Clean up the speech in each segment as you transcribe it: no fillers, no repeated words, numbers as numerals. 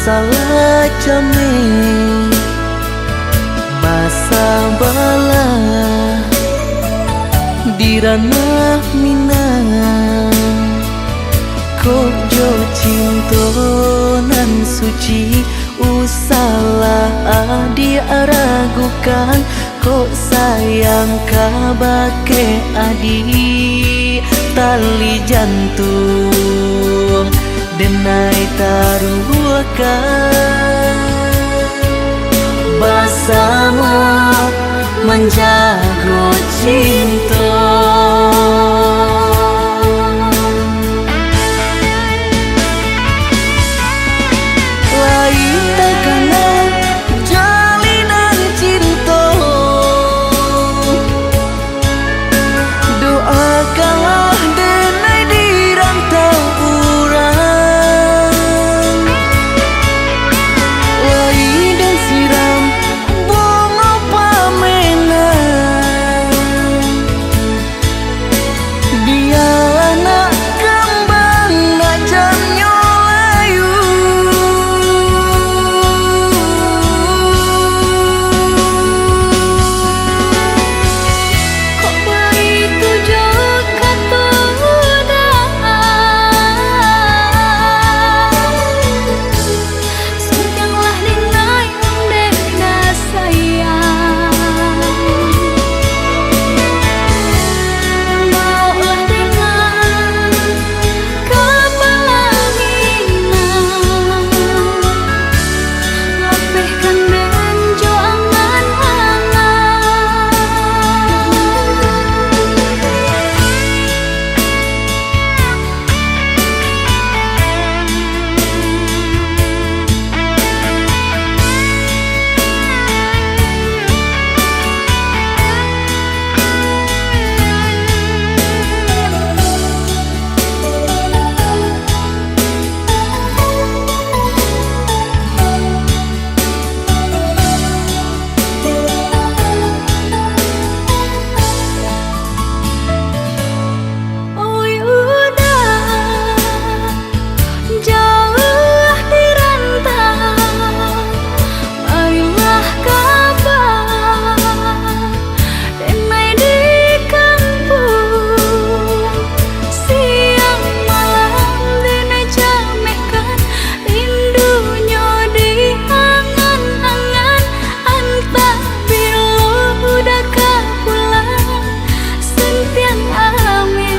salah jame basa bala di ranah minang kok jo cinta nan suci usalah adi aragukan kok sayang kabake adi tali jantung denai taruhkan bersama menjaga cinta. Lain takana jalinan cinta, doakanlah denai di rantau urang. Lain dan siram bunga pamenang, dia anak kembang najan nyolayu. Kok begitu juga sayanglah denai dena sayang maulah dengan kepala minang lapihkan dan joangan hangat. Oh udah jauh di rantau, marilah kabar denai di kampung. Siang malam denai jamekan rindunya di angan-angan. Antah bila udah kapulang sentiang ame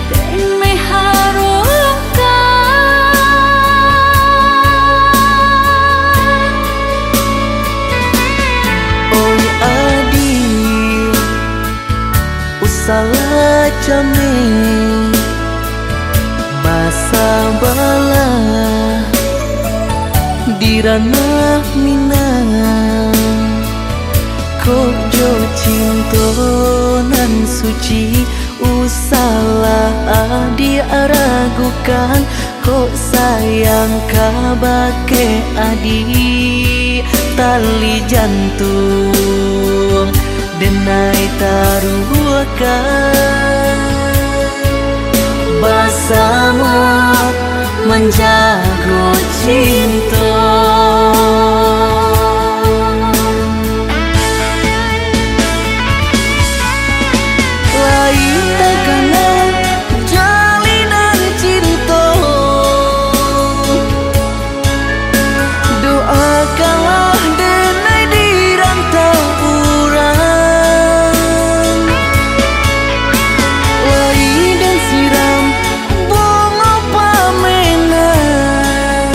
denai harukan. Oi adi usalah jame basa bala di ranah minang kok jo cinta nan suci usalah adi aragukan kok sayang kabake adi tali jantung denai taruhkan bersama menjaga cinta. Lain takana jalinan cinta, doakanlah denai di rantau urang. Lain dan siram bunga pamenang,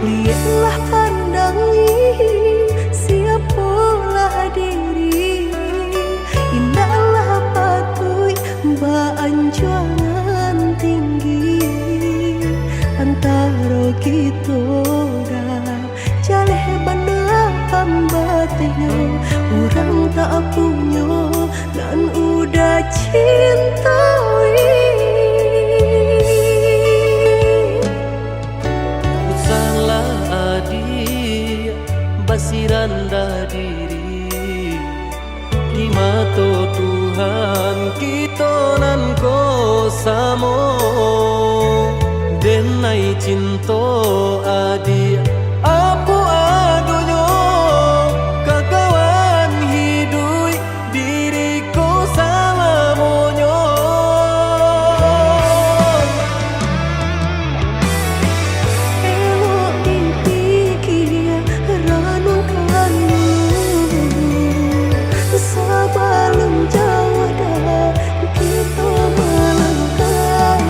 Lihatlah pandangi siapalah diri. Indahlah patui beanjuran tinggi antara kita dah jaleh bandar hambatnya. Orang tak punya dan udah cintai. Salah adi basiran dah diri di mata Tuhan kita nan ko samo denai cinta adi apa adonyo kakawan hidui diriku salamonyo. Elok dipikir renungkan sebelum jauh dah kita melangkah.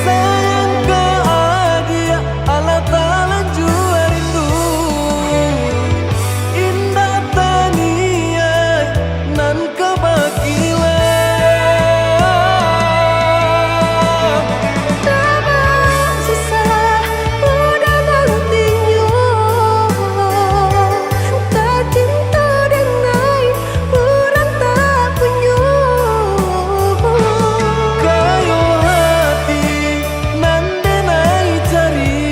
Sayang ke adia Allah Ta'ala jua rindu indah taniai nan kebakilan. Tabah susah udah nantinya tak cinta dengan orang tak punya. Kayo hati nan denai cari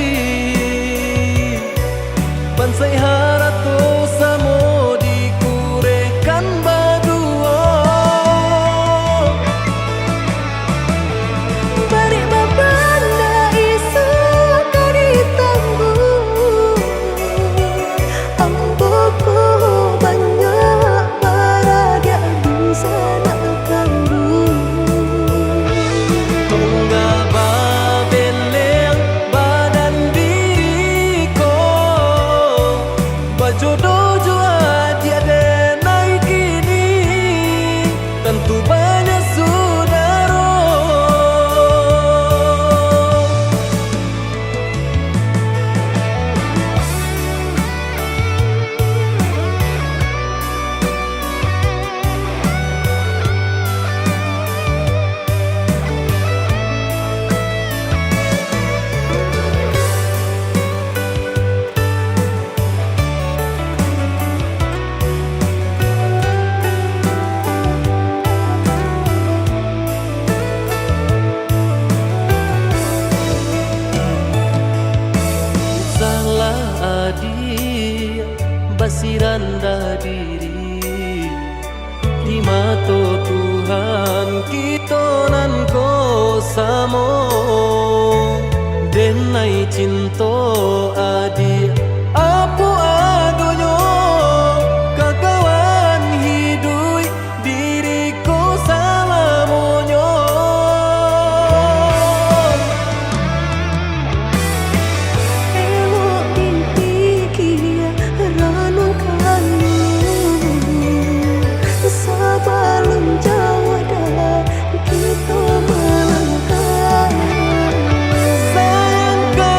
bansai harato samo dikurekan badua. Bari babanda isu kari tangguh amboku banyak paradia bisa nak kandung. Tunggal babeleng badan diriku bajodoh jua tiada naik kini tentu banyak saudara. Salah adi basiran dah diri di mata Tuhan kita nan ko samo denai cinta adi apa adonyo kakawan hidui diriku salamonyo. Elok dipikir renungkan sebelum jauh dah kita melangkah. Sayang ke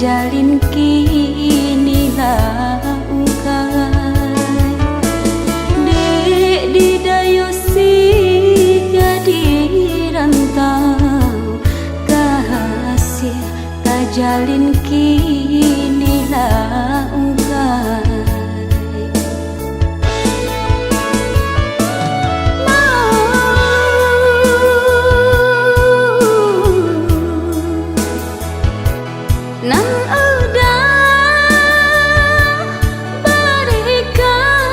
jalin kini langkai. Dek didayosi gadi rantau, kasih tak jalin kini langkai. Nan udah berikan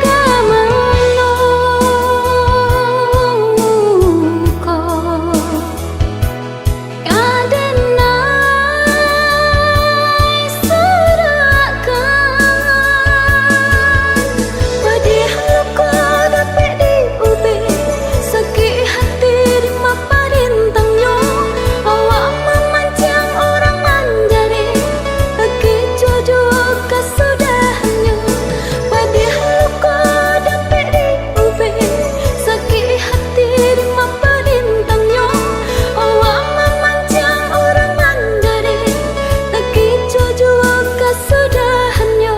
kemeluko adenai serakan pedih luka dapat diubi sakit hati parintangnya awak memancang orang manjari lagi jodoh kesudahannya pedih luka dapat diubi sakit hati parintangnya awak memancang orang manjari lagi jodoh kesudahannya.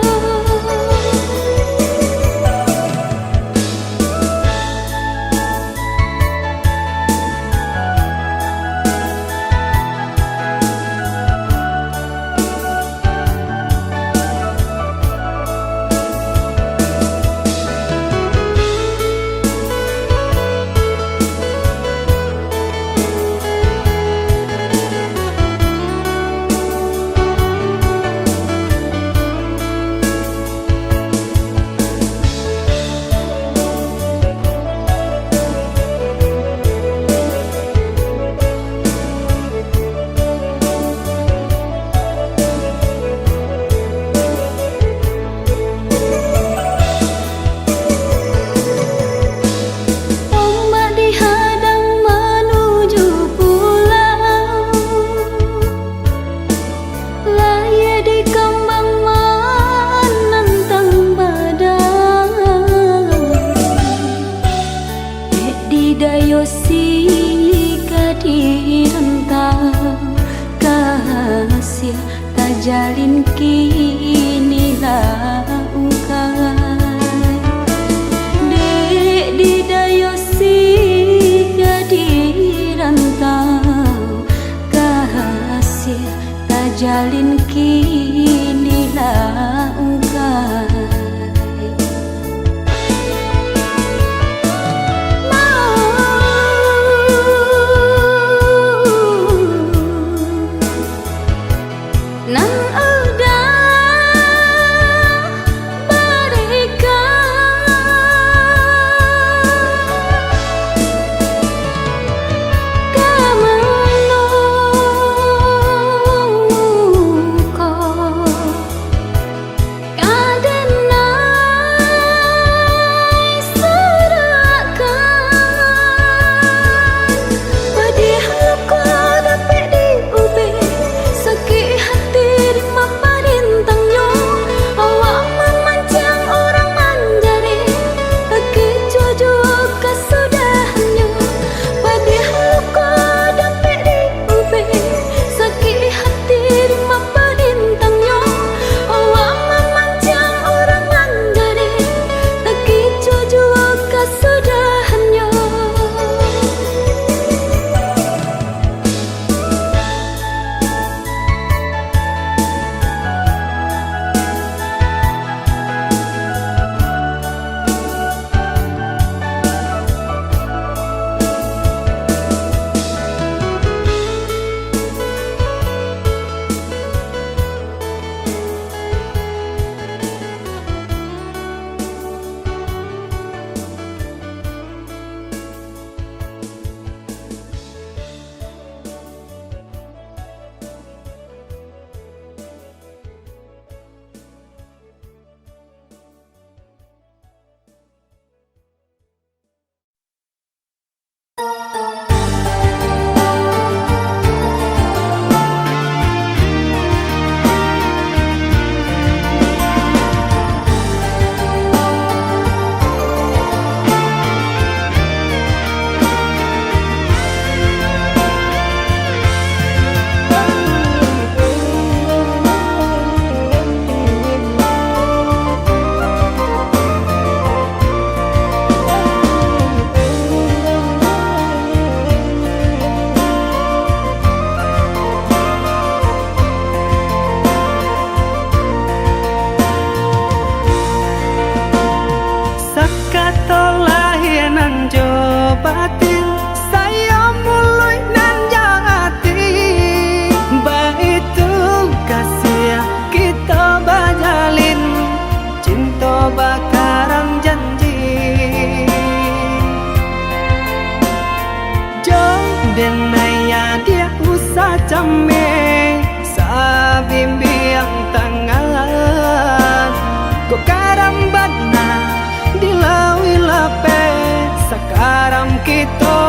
Dayosi gadi rentau, kasih tak jalin kini langkai. Dek didayosi gadi rentau, kasih tak jalin kini langkai. Nan udah berikan kemeluko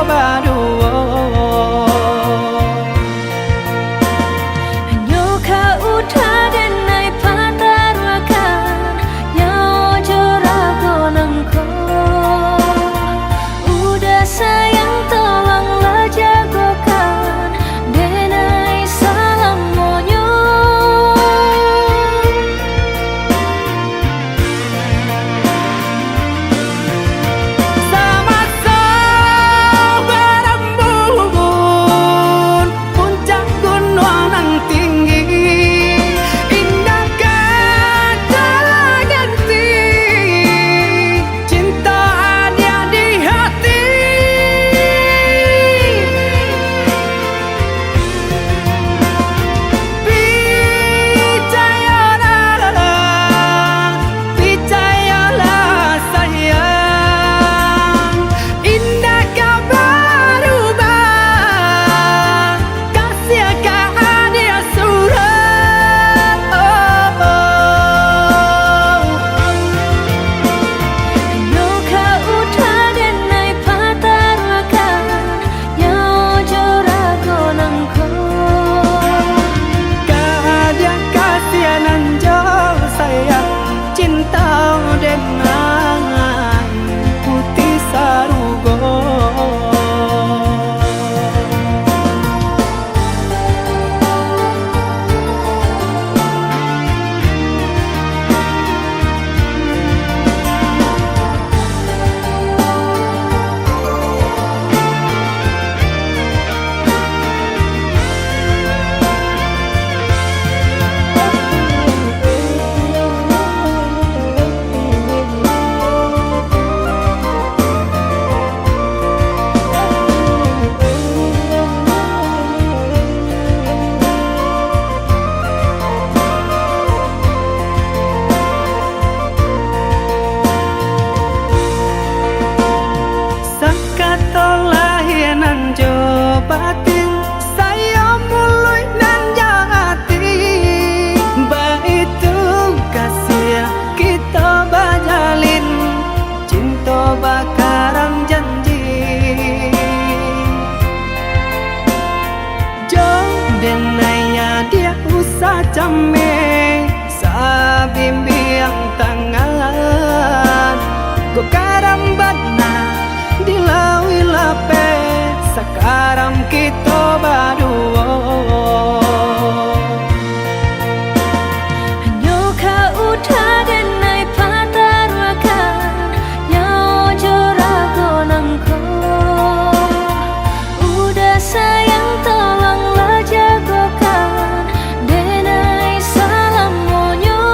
berdua. Hanya kau denai patarakan nyawa jorago nangko. Udah sayang tolonglah jagokan denai salam monyo. Sama-sama berembun puncak gunung yang tinggi, indahkan jalan ganti cinta ada di hati. Percayalah sayang, indah kau berubah, kasih kau hadiah surat. Hanya kau denai patarakan nyawa jorago nangko. Hadiah kasihan anjol sayang, cinta dengan putih sarugo. Sakatolah nan jo batin saya mulai nan jati, baitu kasih kita bajalin cinta bakaran janji. Jo denaya dia usah came sabimbiang tangan go karambana dilawi lape sekarang kita berdua. Hanya kau denai patarakan nyawa jorago nangko. Udah sayang tolonglah jagokan denai salam monyo.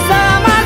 Sama-sama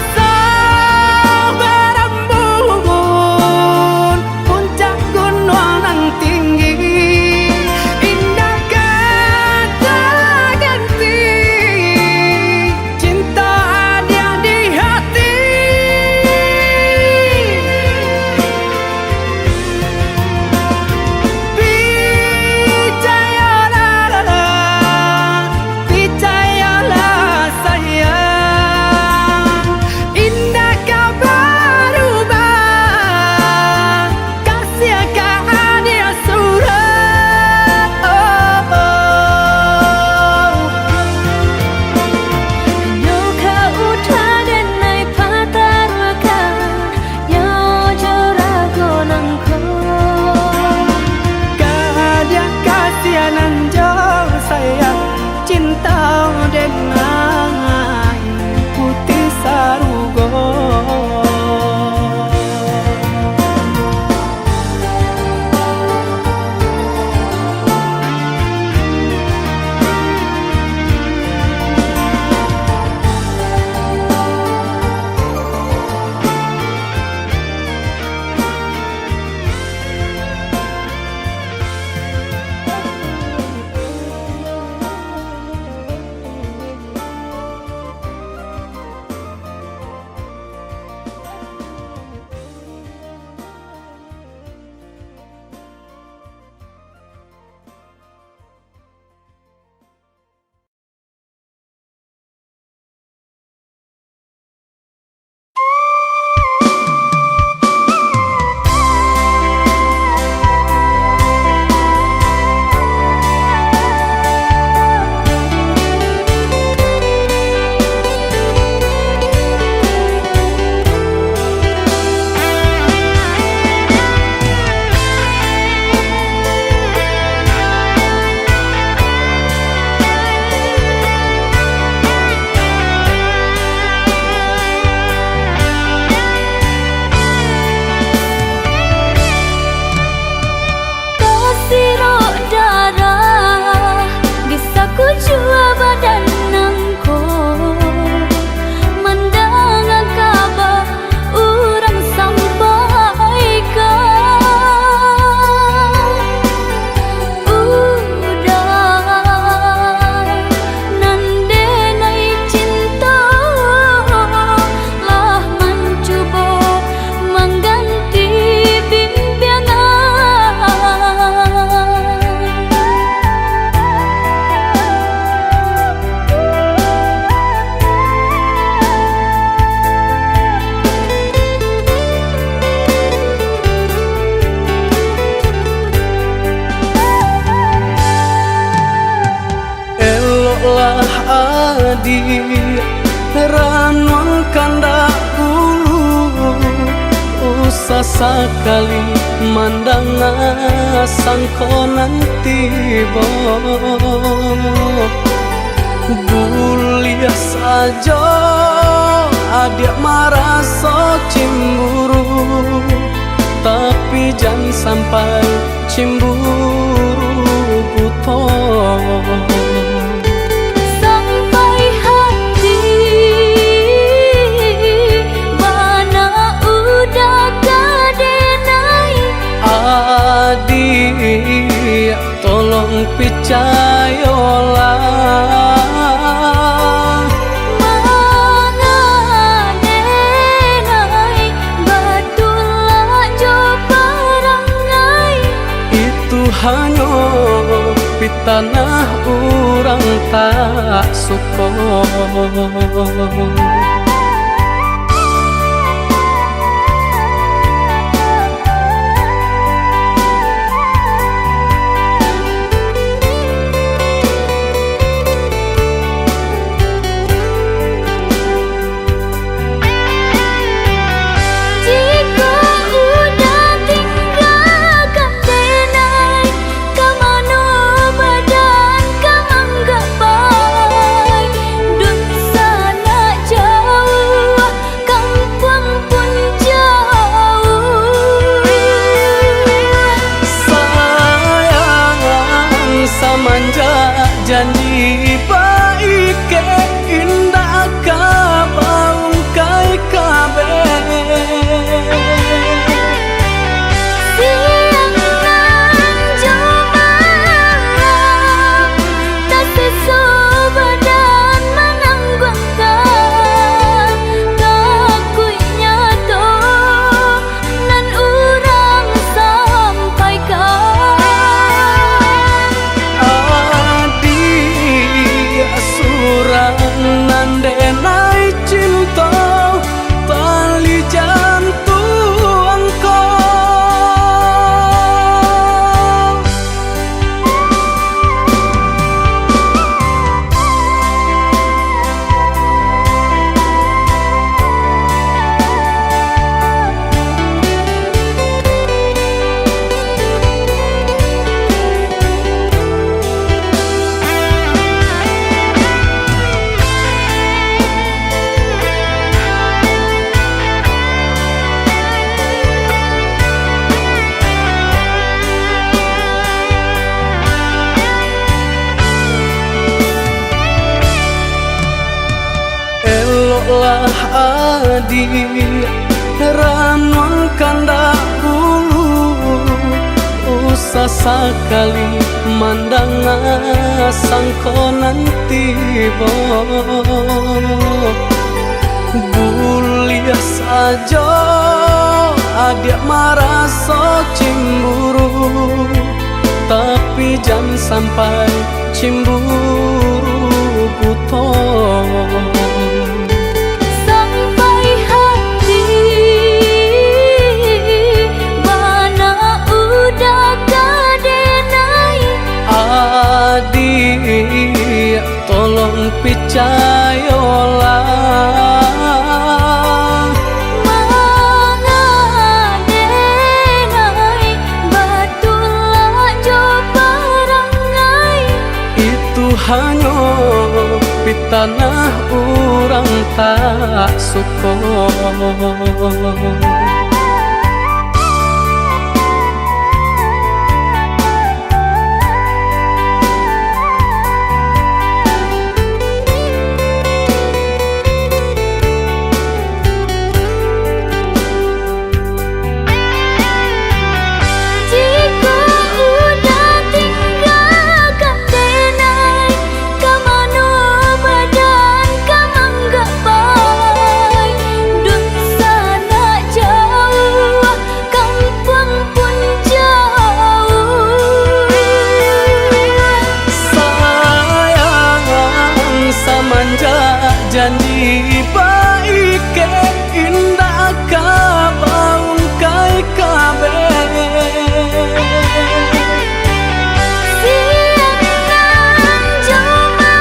adi ranuang kanda ulu usah sekali mandang sangko nanti bo bulia saja adik merasa cemburu tapi jangan sampai cemburu buto sampai hati mana udah kadenai adik tolong percayalah hanya di tanah orang tak suka. Janji baik ke indah kabau kai kabe siang nan cuma tak sesubadan menanggungkan kakunya to nan urang sampaikan nandenai cinta tali jantung lah adi ranuang kanda ulu usah sekali mandang sangko nanti bo bulia saja adik merasa cemburu tapi jangan sampai cemburu buto adik tolong percayalah mangadenai batulah jo parangai itu hanya di tanah orang tak suka. Janji baik ke indah kabau kai kabe siang nan cuma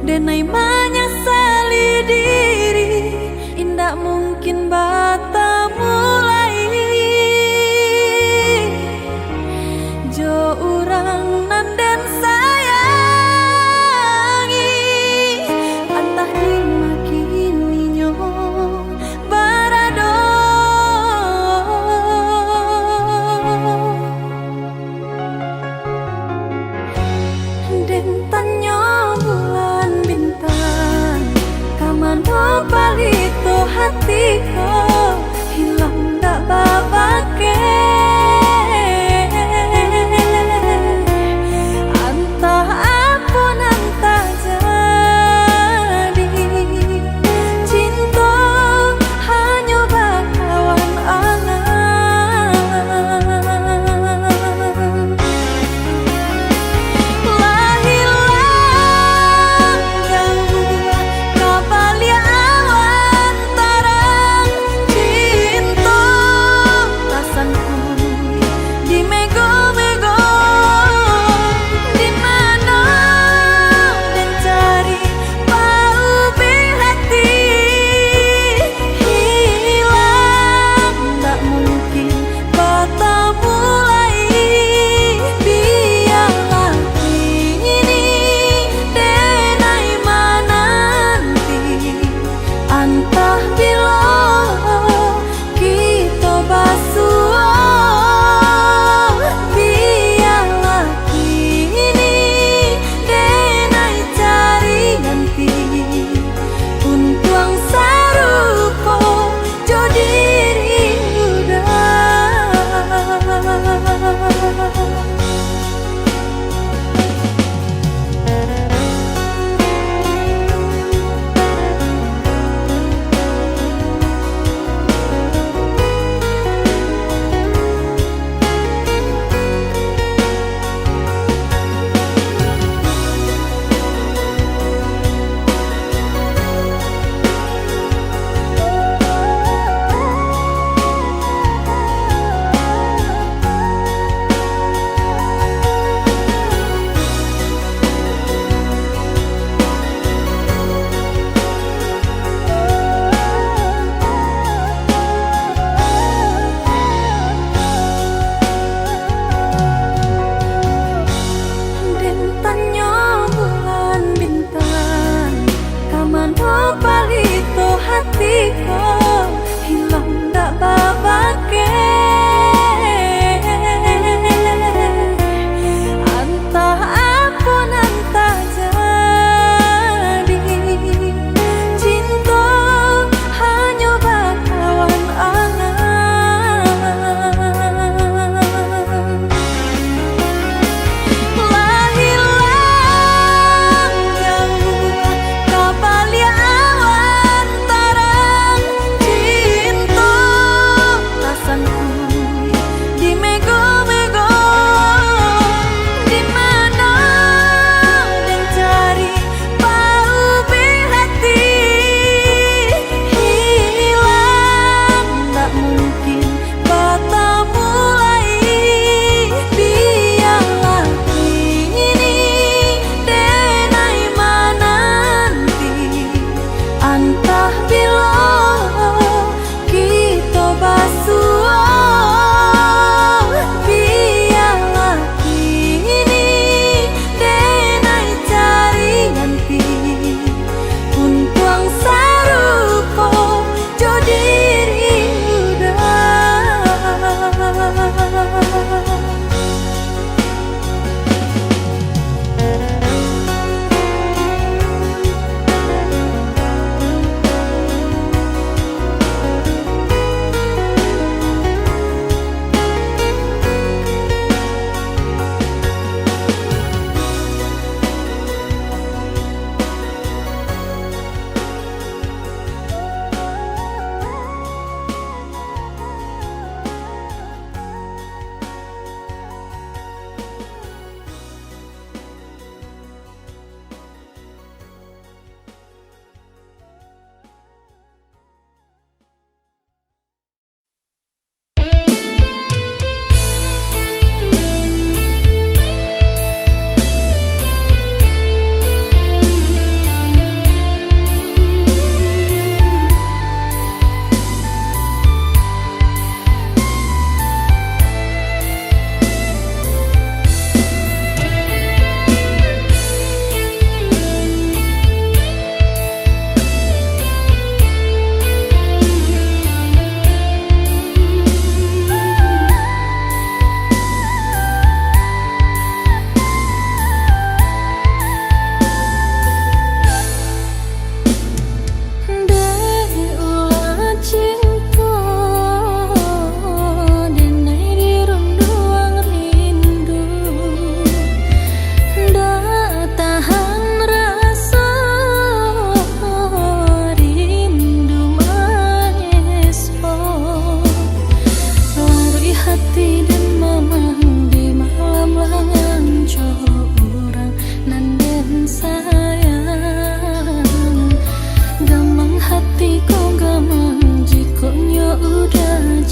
denai menyesali diri, indak mungkin bata mulai. Jo urang nan den sayangi, antah dimakini nyo barado. Den tanyo bulan bintang, kamano palito hatiku, hilang dak babake. Antah apun antah jadi, cinta hanya bakawan angan. Lah hilang jauh kabalia awan tarang, cinta tak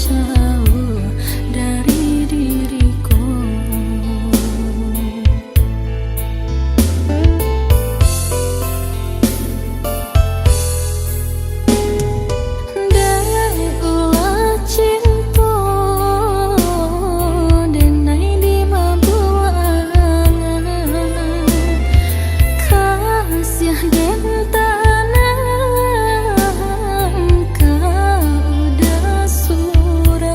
jauh dari diriku. Dai ulah cinta denai di mabuangan kasih den tanam kau udah surah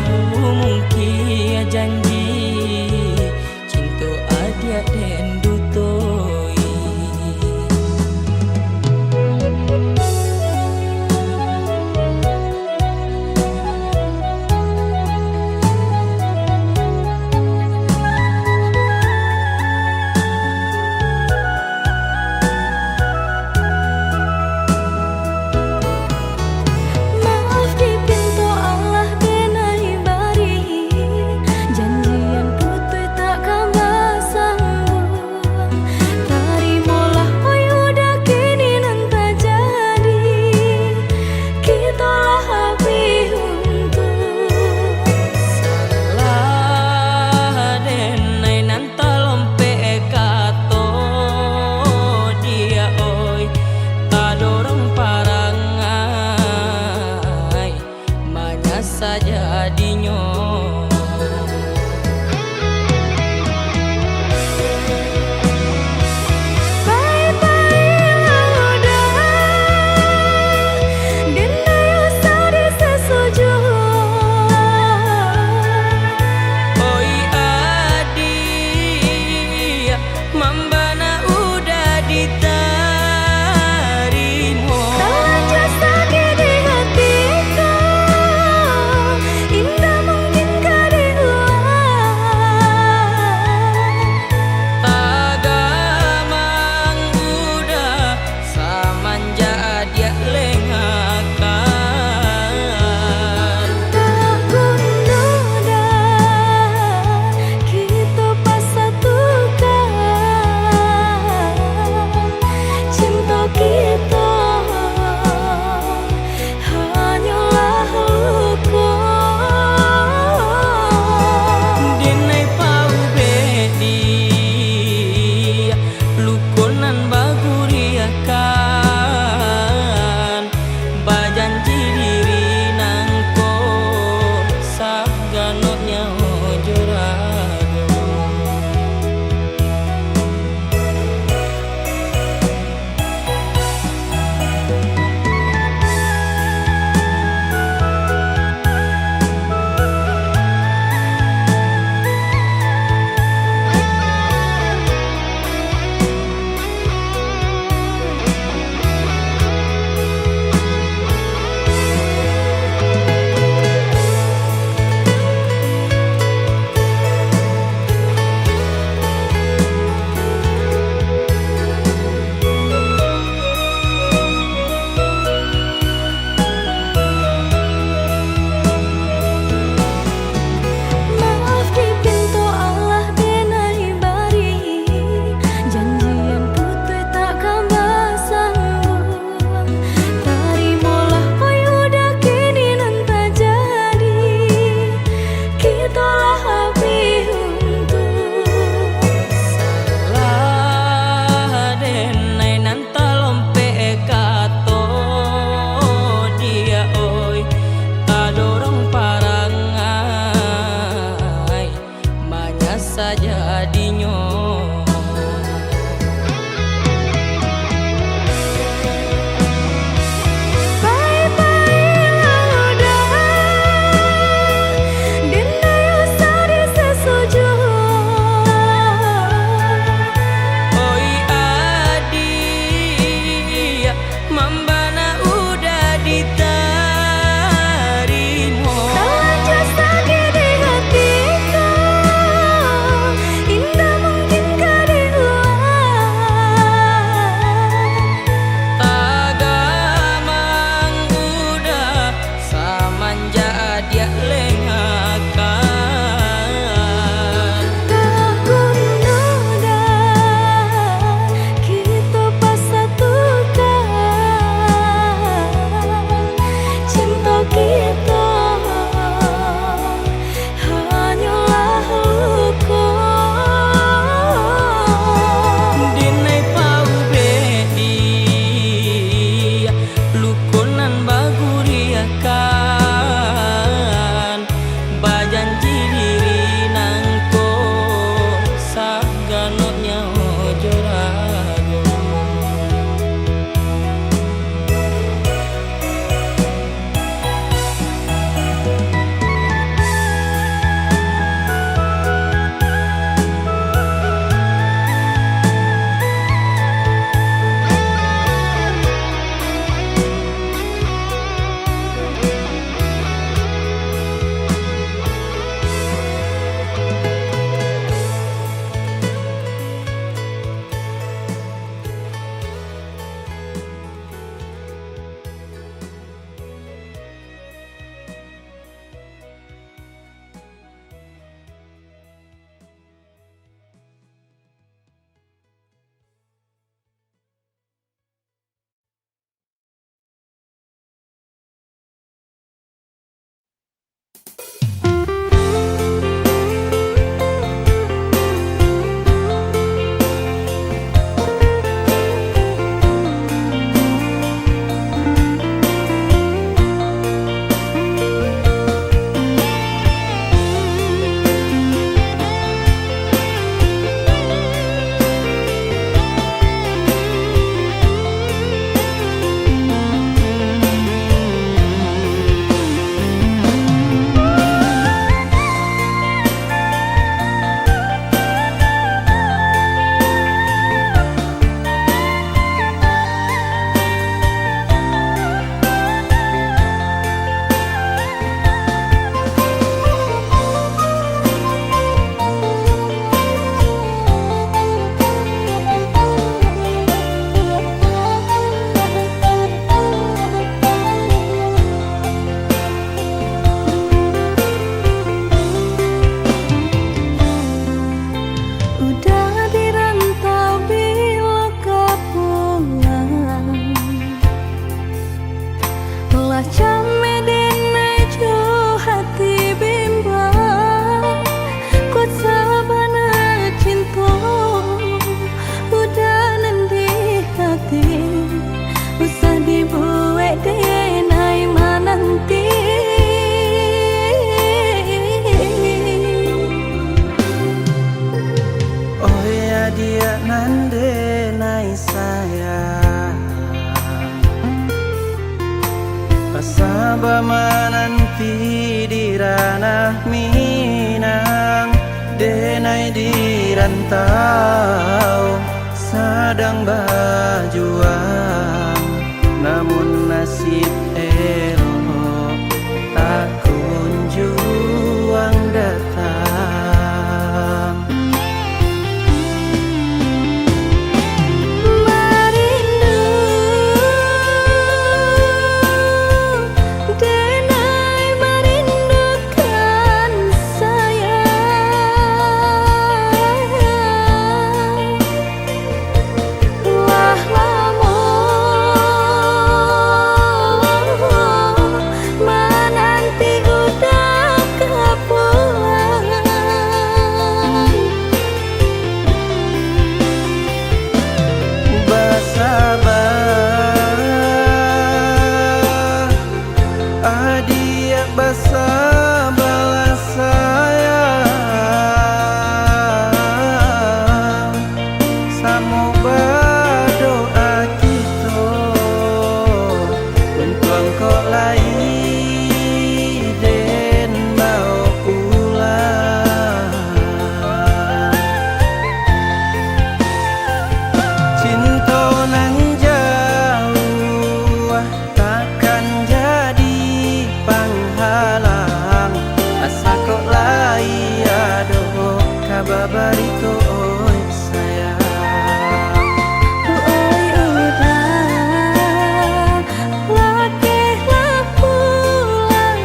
mungkin janji cinta adia den dutoi. Maaf di pintu Allah denai bari, janjian putih takkan bersambung. Terimalah oi udah kini nanti jadi, kita lah habis untuk. Salah denai nanta lompe kato dia oi tadorong parangai banyak saja dinyo. Oi adik mambana udah ditarimo. Tagamang udah samanja dia lengakan. Cinta kita hanyalah luka. Dinai pau bedi lukonan baguriakan bajanji diri nangko sabganotnya jorago. Maaf di pintu Allah denai bari, janjian putih takkan bersambung. Terimalah oi udah kini nanti jadi, kita lah habis untuk. Salah denai nanta lompe kato dia oi tadorong parangai banyak saja dinyo. Oi adik mambana udah ditarimo. rantau sedang berjuang, namun nasib elok tak kunjung datang. Merindu denai merindukan sayang, wah lamun menanti udah kepulang. Bersabar, adia bersabarlah sayang, samo berdoa kita untuk engkau lagi dan mau pulang. Cinta nan jauh takkan jadi penghalang, asa kok lai aduh kabar barito oi sayang. Oi udah lakehlah pulang,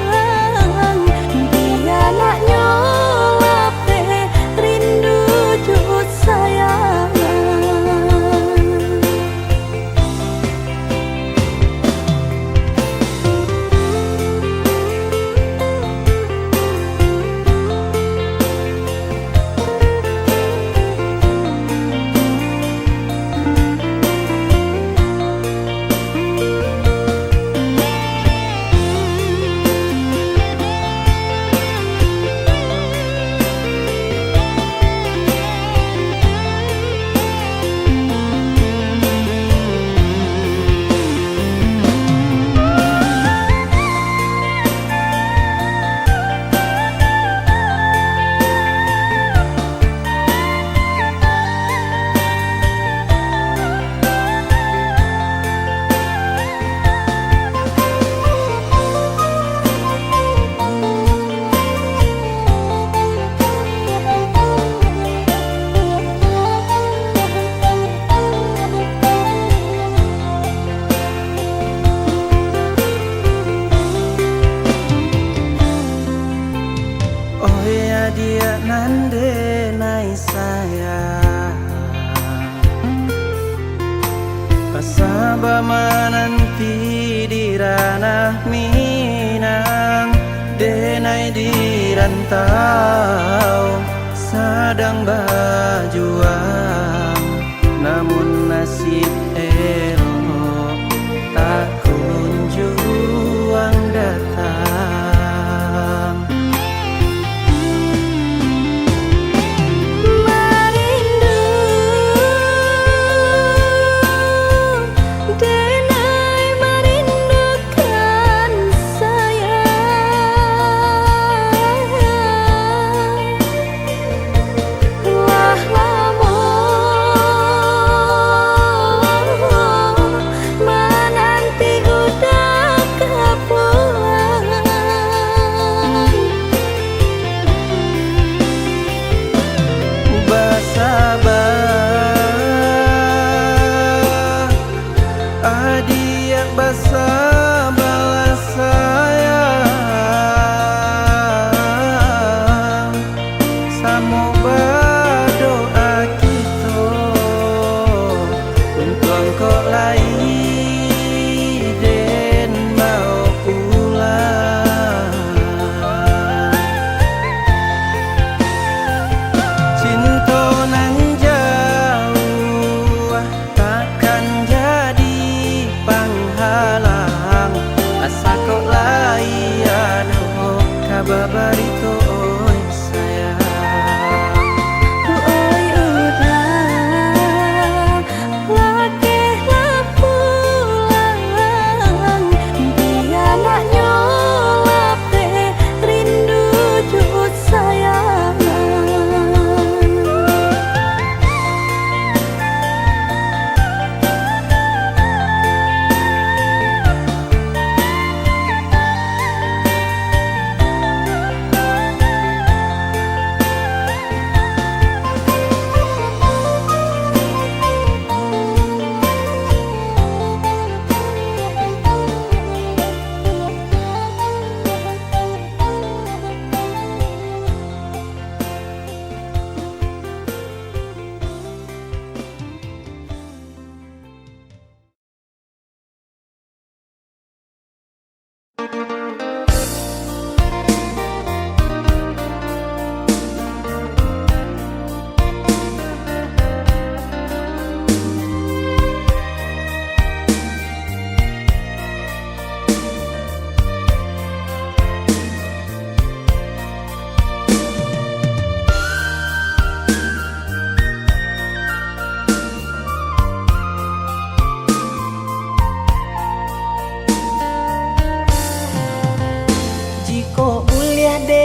dia nak nyolape rindu jut sayang. Oh ya dia nande nai sayang, pasaba menanti di ranah Minang, denai di rantau sedang berjuang, namun nasib elok tak kunjung datang. Merindu denai merindukan sayang, wah lamun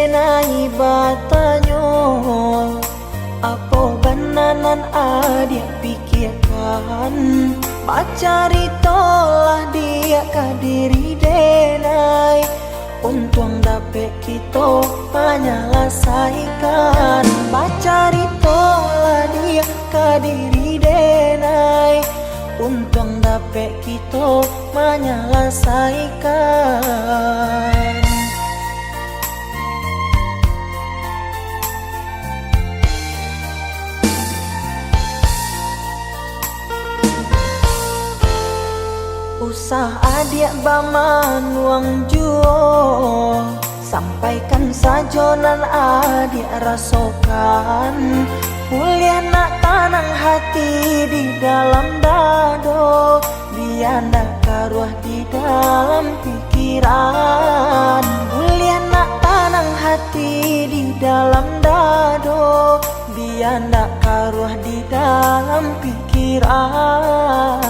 denai batanyo, apa bananan adia pikirkan, bacari tolah dia kadiri denai, untung dapet kita menyelesaikan, bacari tolah dia kadiri denai, untung dapet kita menyelesaikan. Usah adik baman uang juo, sampaikan sajonan adik rasokan, kuliah nak tanang hati di dalam dado, biar nak karuah di dalam pikiran, kuliah nak tanang hati di dalam dado, biar nak karuah di dalam pikiran.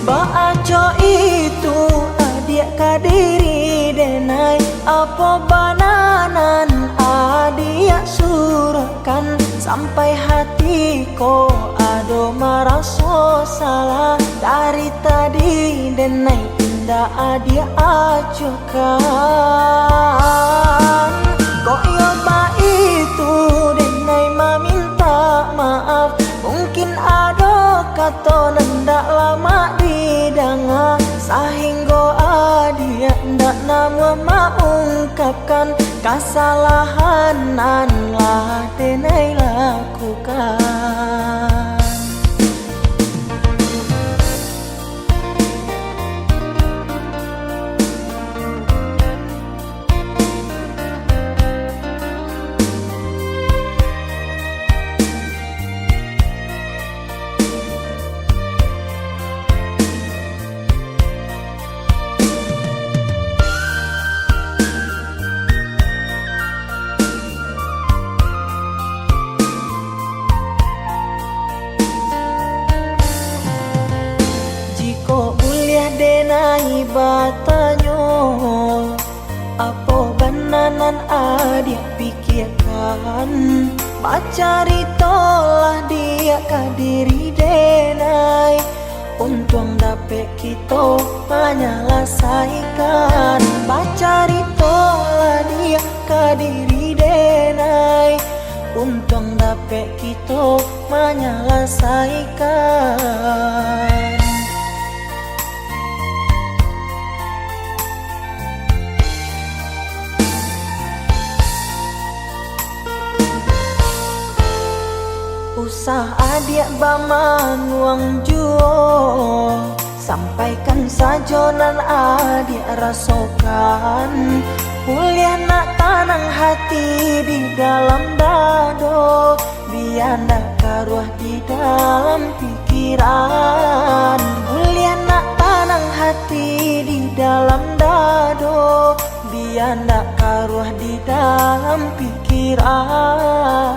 Baaco itu adik kadiri denai, apa bananan adik surahkan, sampai hati ko ado maraso salah, dari tadi denai indah adik ajokan. Kok yoba itu denai meminta maaf, mungkin ado kata nendak lama didanga, sehingga adia ndak nama mengungkapkan kesalahan nan lah denai lakukan. Denai batanyo, apa bananan adik pikirkan, bacari tolah dia kadiri denai, untung dapet kita menyelesaikan, bacari tolah dia kadiri denai, untung dapet kita menyelesaikan. Usah adik baman uang juo, sampaikan sajonan adik rasokan, kuliah nak tanang hati di dalam dado, biar nak karuah di dalam pikiran, kuliah nak tanang hati di dalam dado, biar nak karuah di dalam pikiran.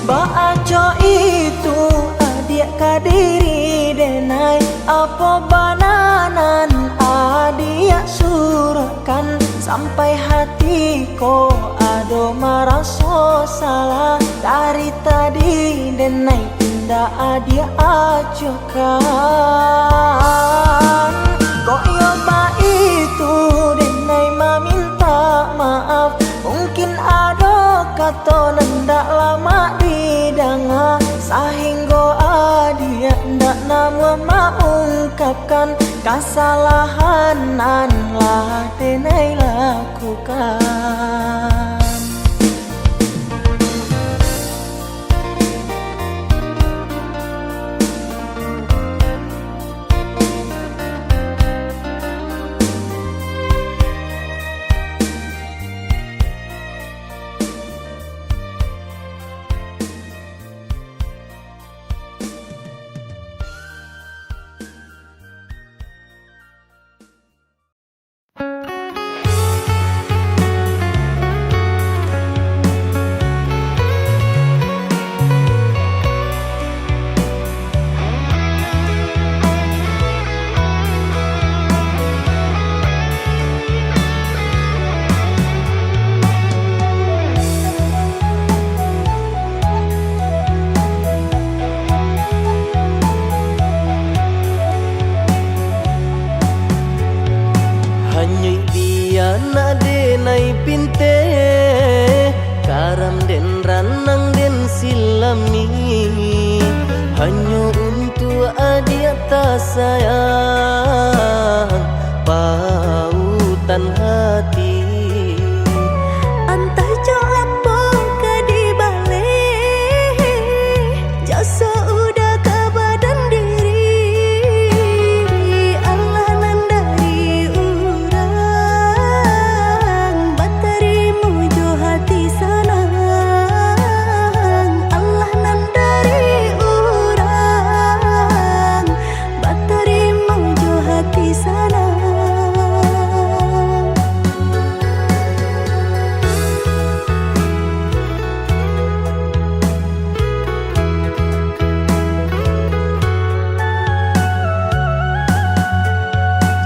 Baaco itu adik kadiri denai, apa bananan adik surahkan, sampai hati ko ado maraso salah, dari tadi denai indah adik ajokan. Kok yoba itu denai meminta maaf, mungkin ado kata nendak lama didanga, sehingga adia ndak nama mengungkapkan kesalahan nan lah denai lakukan. Iana denai pinte karam den ranang den silami hanya untuk adia tak sayang pautan hati. Entah jo apa ke di balik jasa udah ke badan diri Allah nandai urang baterimu jo hati senang Allah nandai urang baterimu jo hati senang.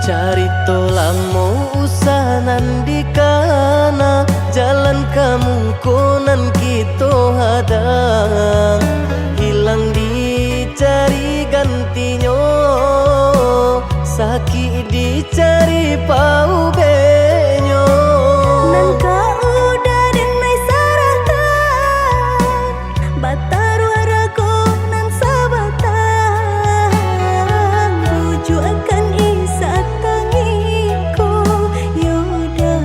Cari tolang mau usahanan di kana jalan kamu konan kita hadang hilang dicari gantinya sakit dicari pau benyo Nangka udah denai saratan batar waraku nan sabatan buju akan isa tangiku yoda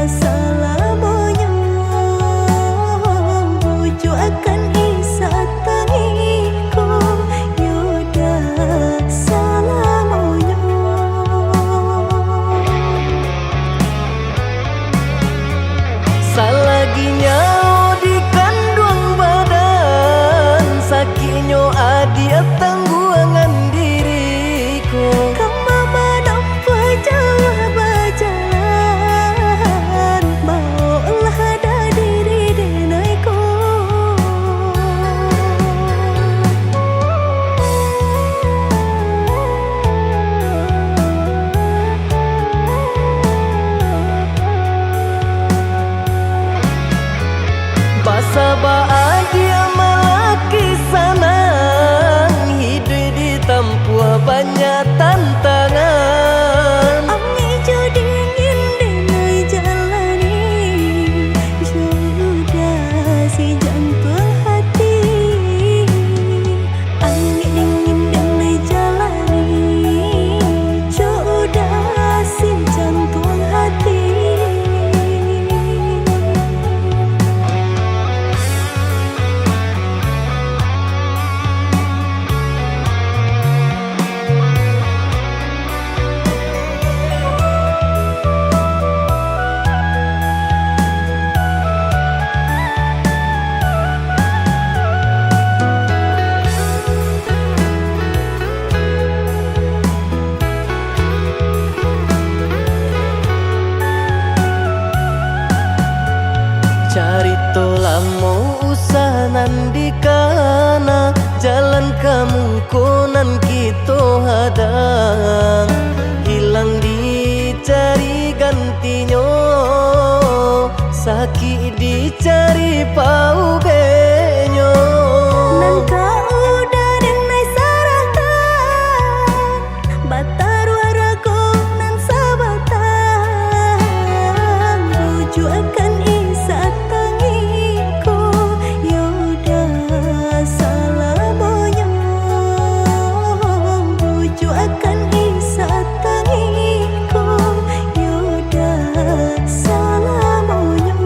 salamonya buju akan isa tangiku yoda salamonya. Salaginya di kandung badan sakitnya adia tangguangan diriku Kamu menampak jauh berjalan maulah ada diri denaiku. Basa dia malaki sanan hidup di tampua banyak tantangan. Angin jo dingin denai jalani sudah si jantung hati. Angin dingin denai jalani sudah si jantung hati. Cari tolang mau usahanan di kana jalan kamu konan kita hadang hilang dicari gantinya sakit dicari pau benyo Nangka udah denai saratan batar waraku nan sabatan buju akan isa tangiku yoda salamonya buju akan isa tangiku yoda salamonya.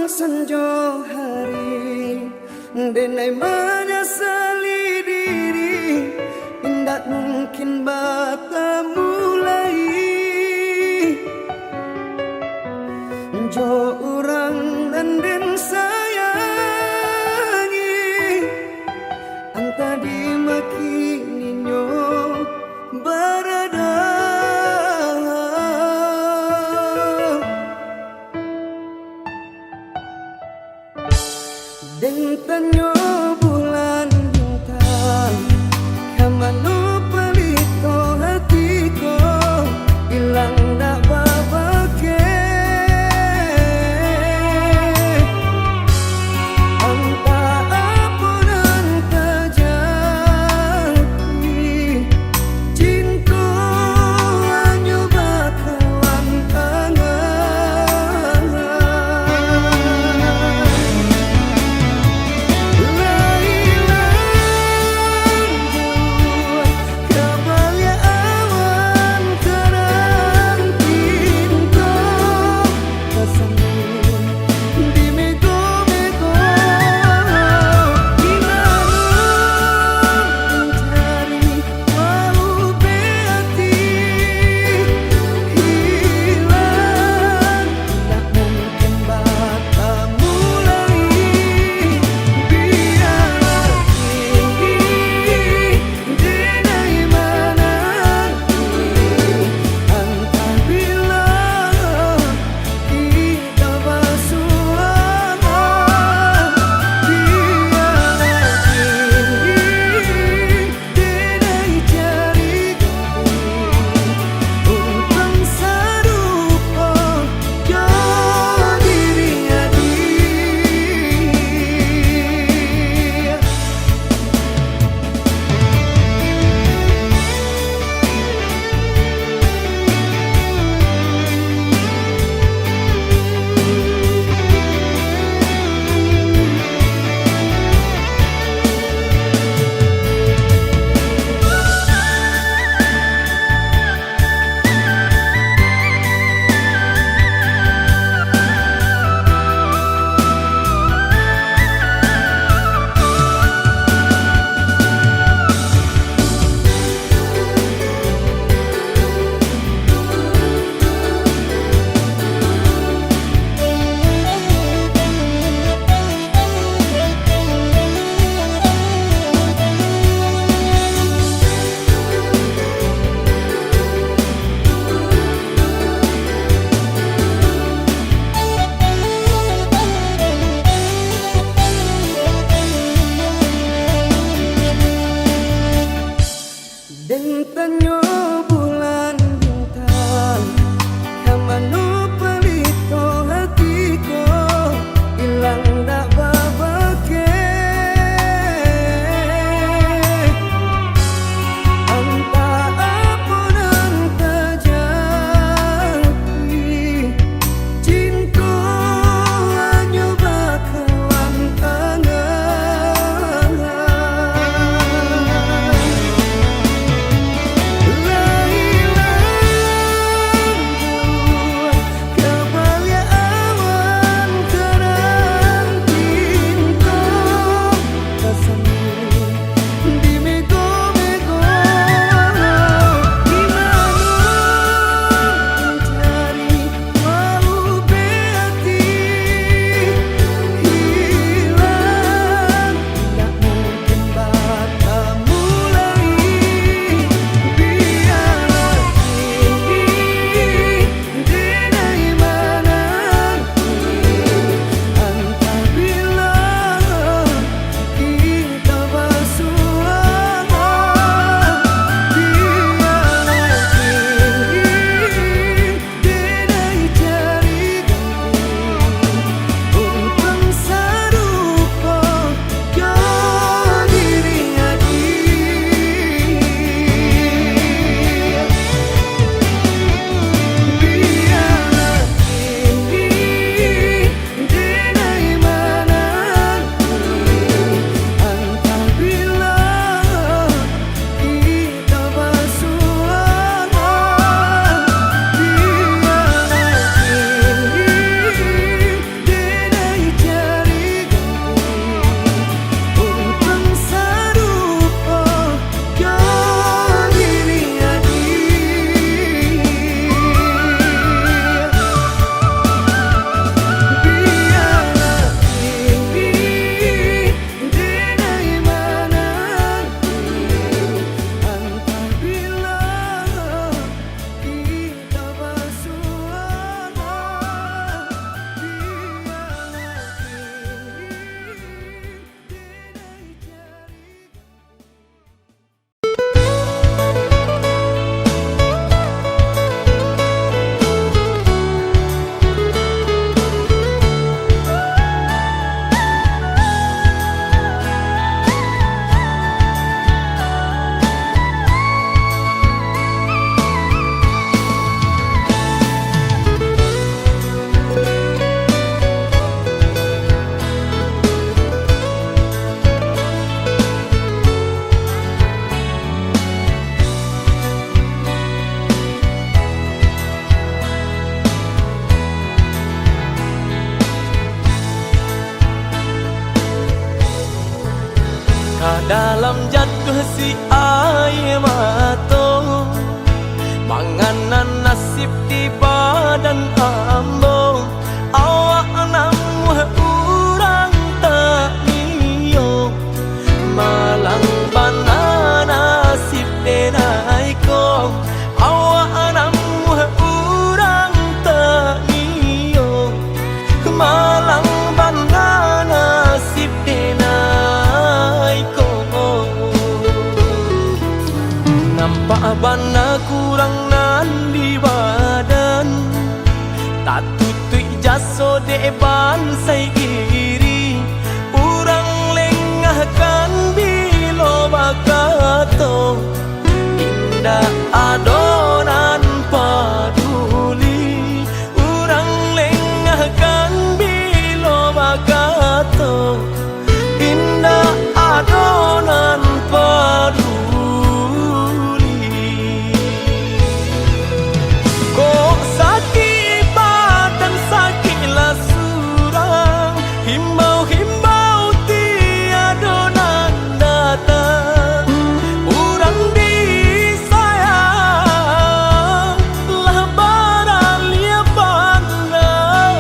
senjo hari denai menyesali diri indak mungkin bata mulai jo orang dan sayangi anta di makininyo berada deng tanyo bulan bintang kamano palito hatiko ilang dak babake anta apunan tajati cinta anyo bakalan angan dalam jatuh si air mata, manganan nasib di badan ambo. Awak namu urang tak niyo, malang bana nasib denai ko. Awak namu urang tak niyo, malang bana nasib denai ko. Nampak bana kurang nan di badan, tak tutui jaso deban sai iri. Urang lengahkan bilo bakato, indah adonan paduli. Urang lengahkan bilo bakato, indah adonan paduli. Kok sakit badan sakitlah surang, himbau-himbau tiada nan datang. Urang disayang lah baralia pandang.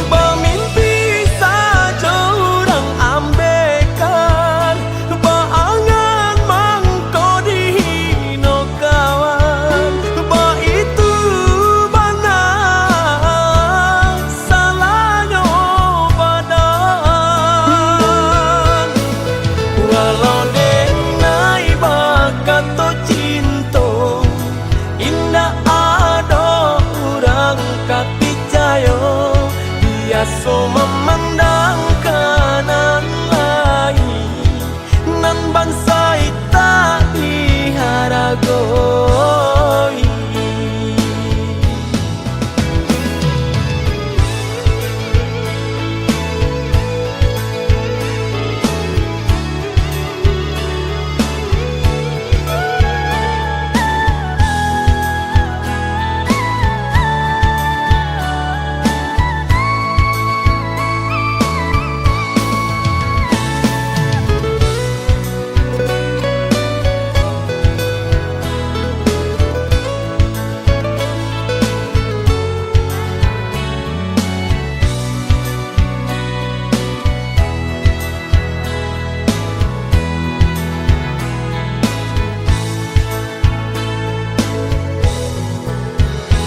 Bermimpi saja urang ambekan, berangan mangko dihino kawan. Ba itu bana salahnya badan. Walau denai bakato cinta, indah ada urang kapicayo. Biasa memandang kanan lain, nan bangsa tak diharagoi.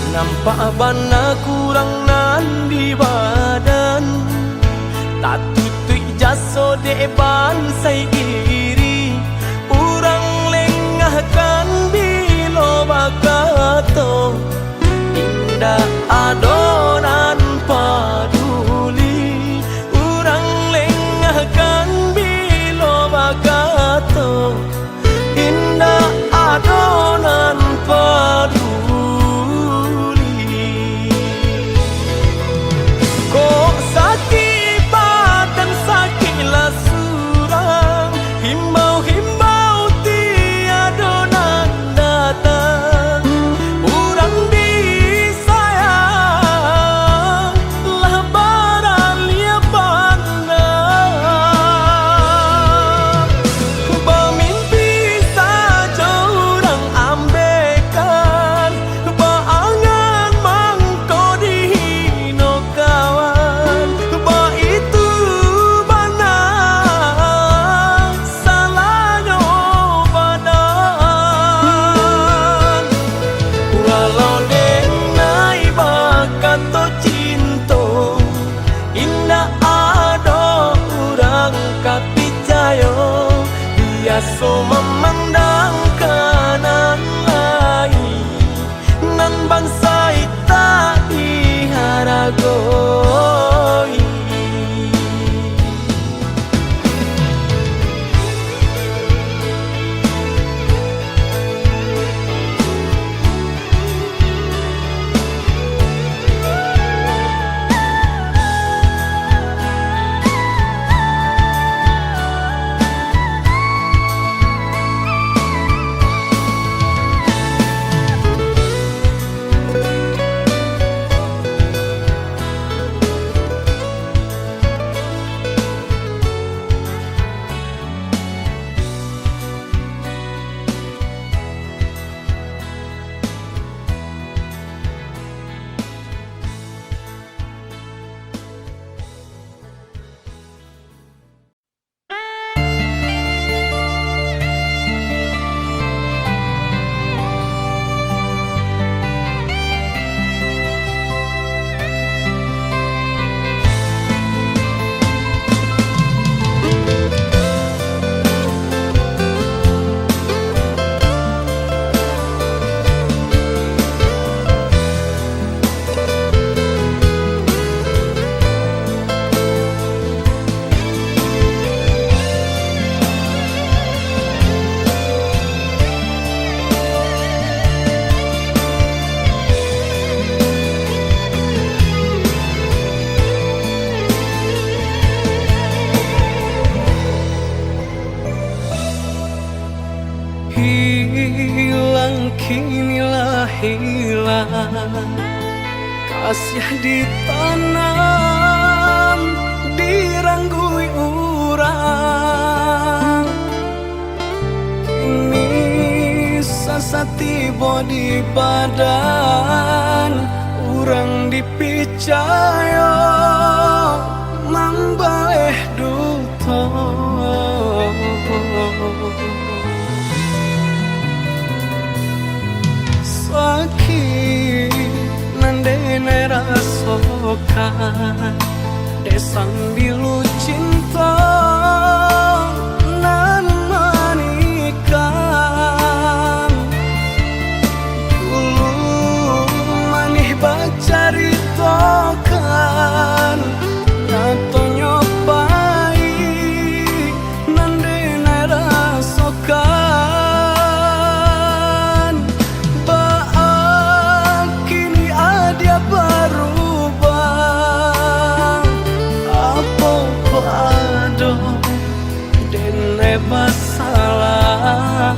Nampak bana kurang nan di badan, tak tutui jaso deban sai iri. Urang lengahkan bilo bakato, indah adonan paduli. Urang lengahkan bilo bakato, indah adonan paduli. Kok sakit badan sakitlah surang, himbau-himbau tiada nan datang. Urang disayang lah baralia pandang. Bermimpi saja urang ambekan, berangan mangko dihino kawan. Ba itu bana salahnya badan. Walau denai bakato cinta, indah ada urang kapicayo. Biasa memandang kanan lain, nan bangsa tak diharagoi. hilang. Kasih ditanam, diranggui urang. Kini sasa tiba di badan, urang dipicaya mambaleh duto. Sakit nandene rasokan, desang bilu cinta nan manikam. Dulu manih bacaritokan, nyato nyopai nandene rasokan. Baak kini ada berubah, apa pado dene masalah.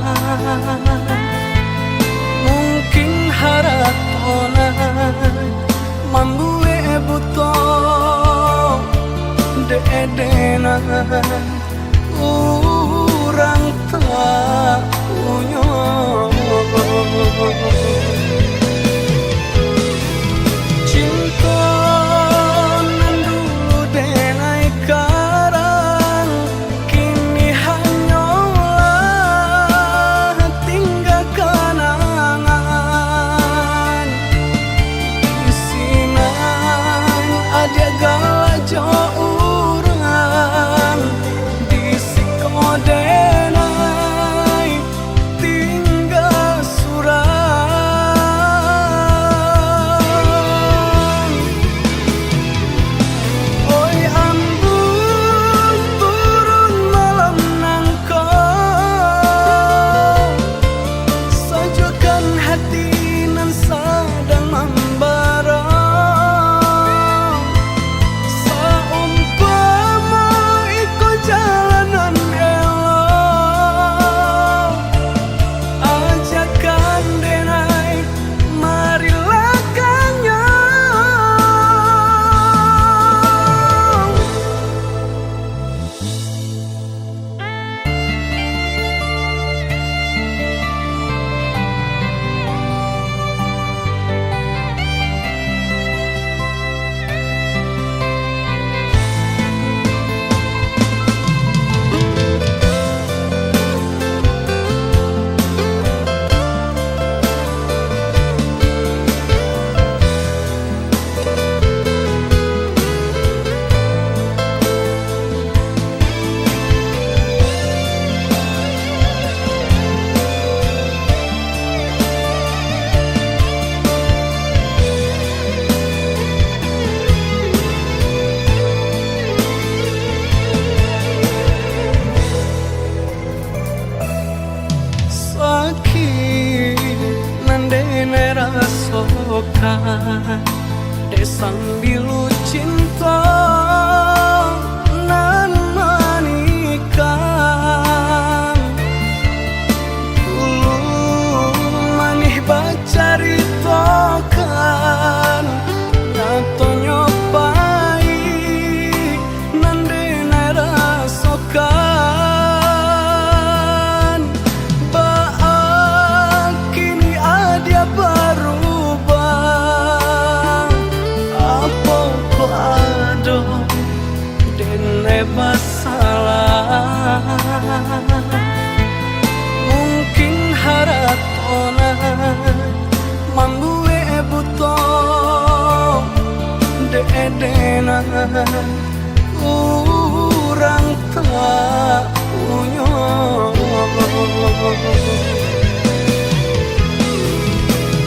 Mungkin haratona mambue buto deedena urang tak punya. Cinta nan dulu denai karang, kini hanyalah tinggal kenangan. Isinan ada galajo urang, disikodenai tinggal surang. Oi ambung turun malam nangkau, sajukan hati nan sedang membara. Saumpama iko jalanan elok, ajakan denai marilah kanyang. Sakit nandene rasokan, desang bilu cinta nan manikam. Dulu manih bacaritokan, nyato nyopai nandene rasokan. Baak kini ada berubah, apa pado dene masalah. Mungkin haratona mambue buto deedena urang tak punya.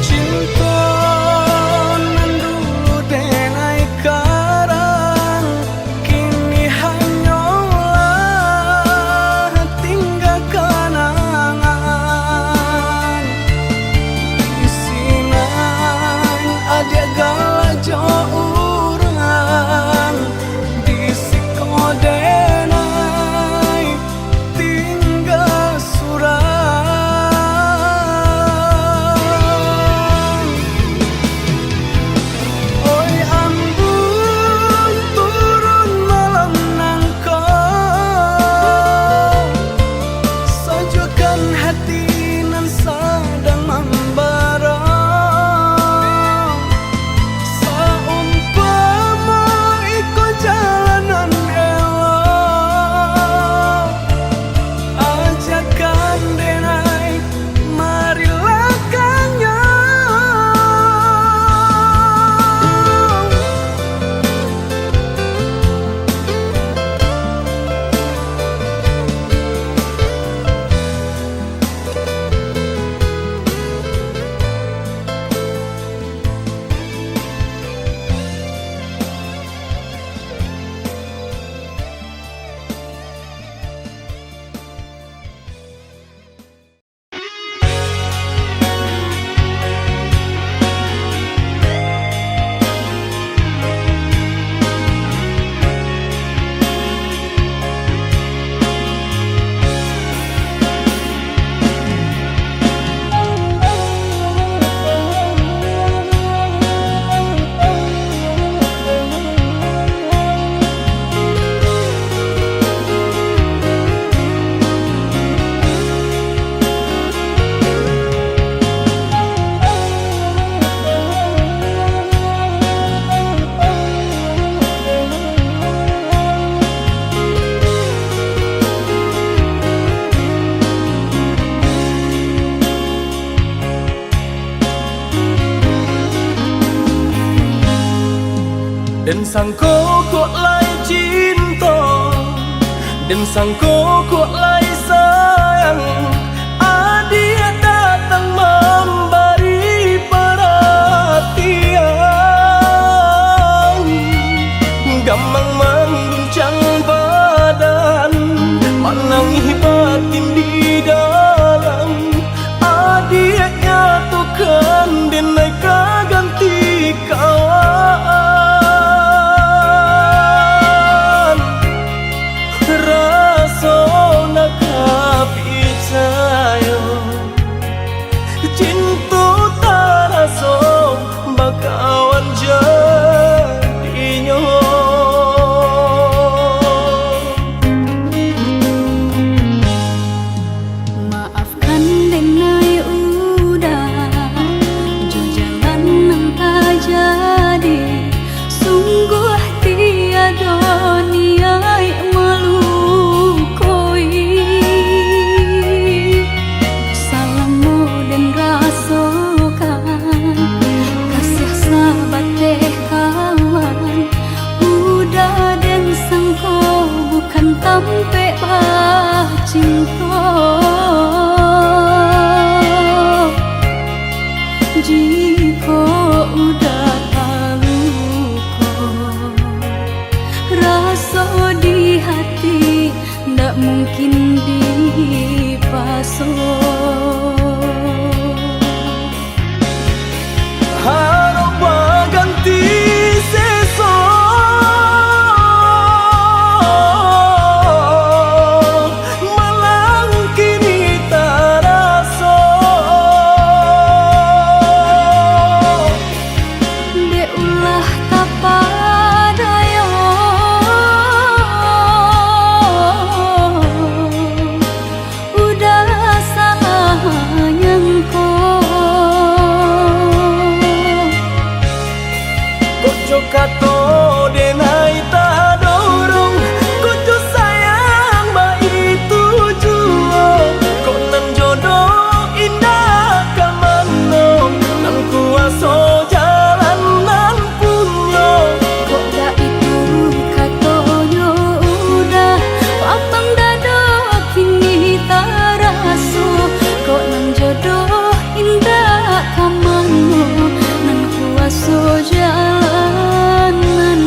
Cinta nan dulu denai karang, kini hanyalah tinggal kenangan. Isinan ada galajo urang, disikodenai tinggal surang. sangko kok lai cinta, dan sangko kok lai sayang. Dia datang memberi perhatian, gampang mengguncang badan, menangis batin di dalam. Dia nyatukan denai ganti kawan, rasa nak percaya cinta tak rasa bakawan jadinya. Maafkan denai udah jo jalan nang tak jadi, sungguh tiada niat melukoi. Salahmu dan rasakan kasih sahabat teh kawan, udah dan sangko bukan tampe bah cinta. Jika udah tahu kok rasa di hati ndak mungkin dipasok. Harap ganti sesok, malang kini tak rasa. Dek ulah tak padaya, udah salah nyangko. Kojo kato denai tak dorong, kojo sayang ba itu jua. Kok nan jodoh indah kamano, nan kuaso jalan nan punyo. Kok dah itu katonyo udah papang dado kini tak raso. Kok nan jodoh indah kamano, nan kuaso jalan nan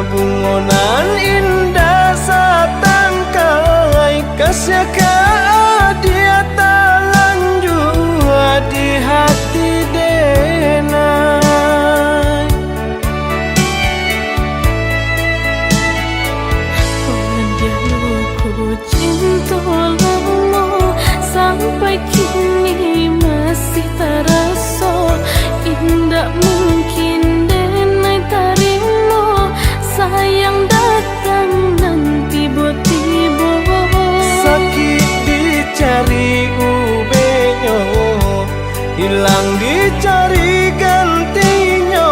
bungonan indah satangkai kasyaka dia talanjua di hati denai. Padaku cinta lama sampai kini masih terasa indah mungkin denai tarimo sayang datang nanti tiba sakit dicari ubenyo hilang dicari gantinya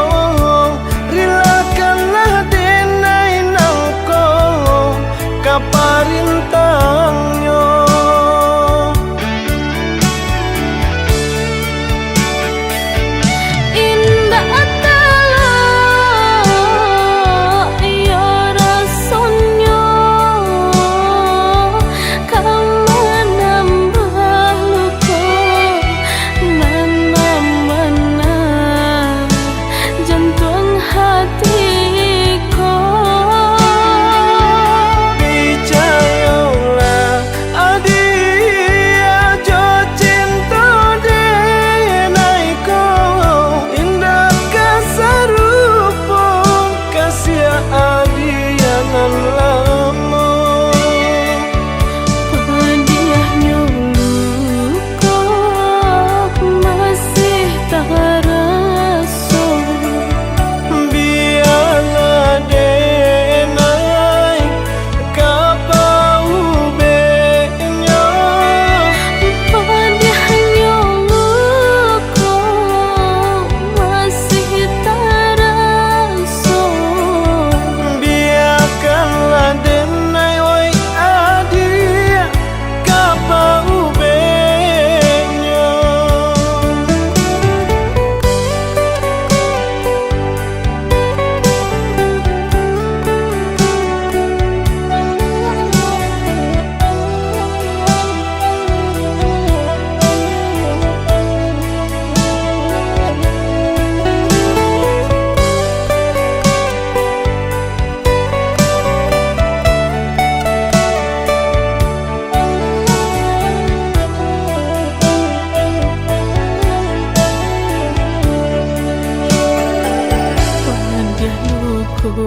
rilakanlah denai nangko kaparintangnya.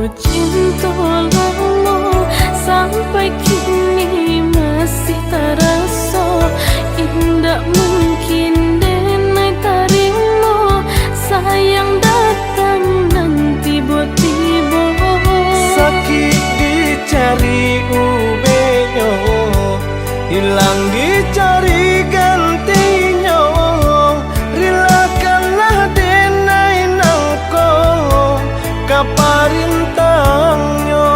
Cinta lama sampai kini masih terasa indah mungkin denai tarimo sayang datang nanti tiba sakit dicari ubenyo hilang dicari gantinya rilakanlah denai nangko kaparintangnya.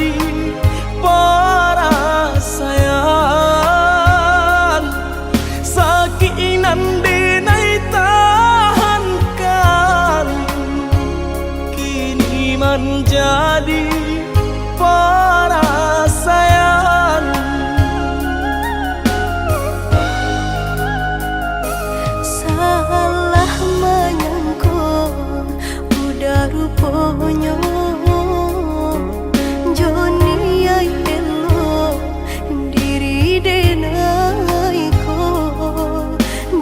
jadi perasaan sakinan denai tahankan kini menjadi perasaan. Salah menyangka udah rupanya Joni ay elo diri denai ko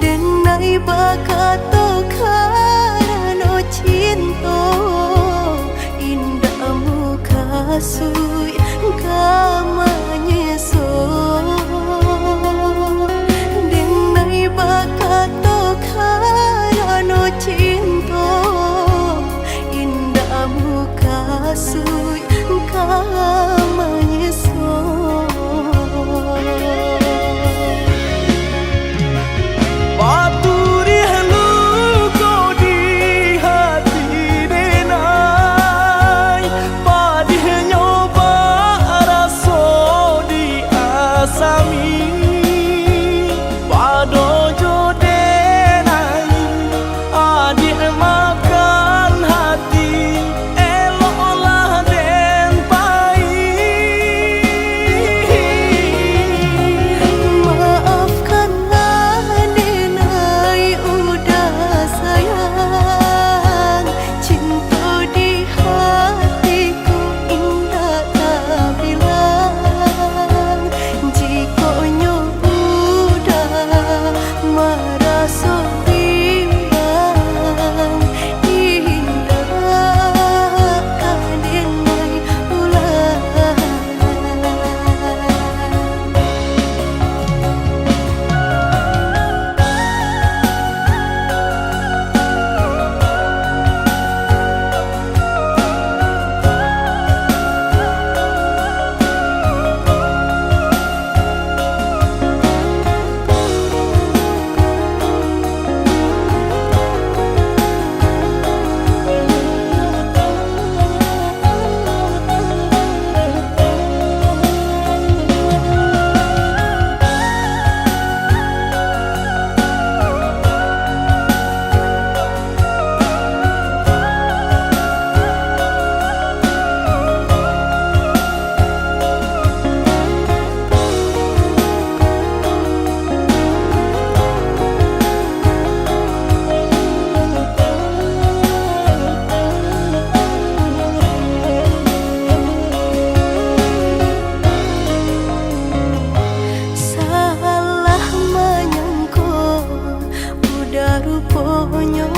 denai bakato karano cinta indah muka sui kamanya so denai bakato karano cinta indah muka sui kamanya so. Paturi halu kau di hati denai padih nyoba raso di asami padojo denai adik makan hati eloklah den pai. Maafkanlah denai udah sayang cinta di hatiku indah tak bilang jika udah merasa bimbang indah denai ulang. Salah menyangka udah rupanya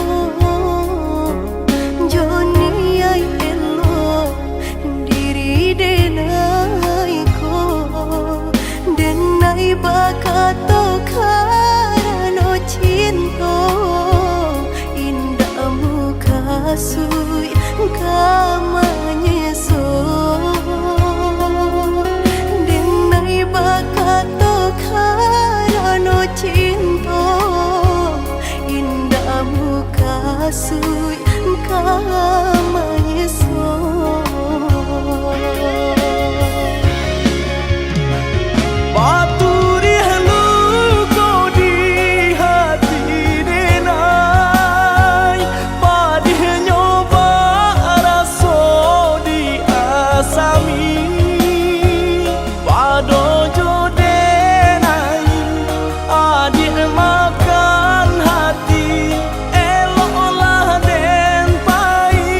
Joni ay elo diri denai ko denai bakato karano cinta indah muka sui kamanya so denai bakato karano cinta indah muka sui kamanya so. Paturi halu kau di hati denai padih nyoba raso di asami padojo denai adik makan hati eloklah den pai.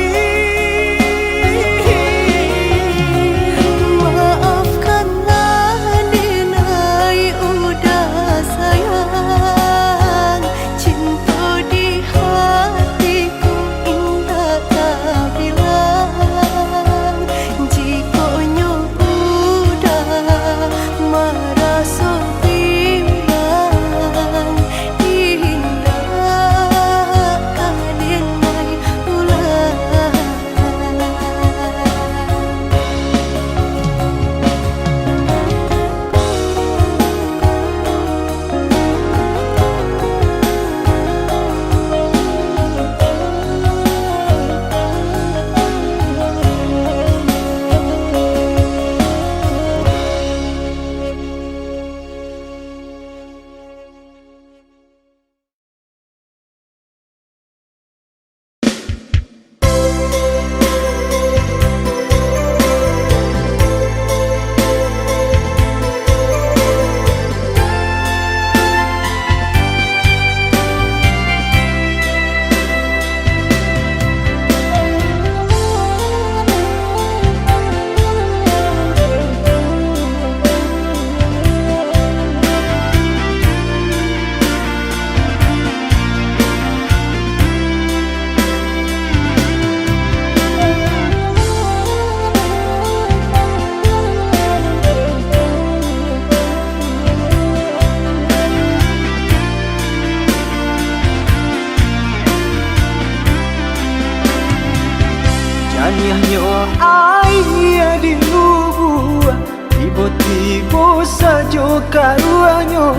tiba saja karuanyo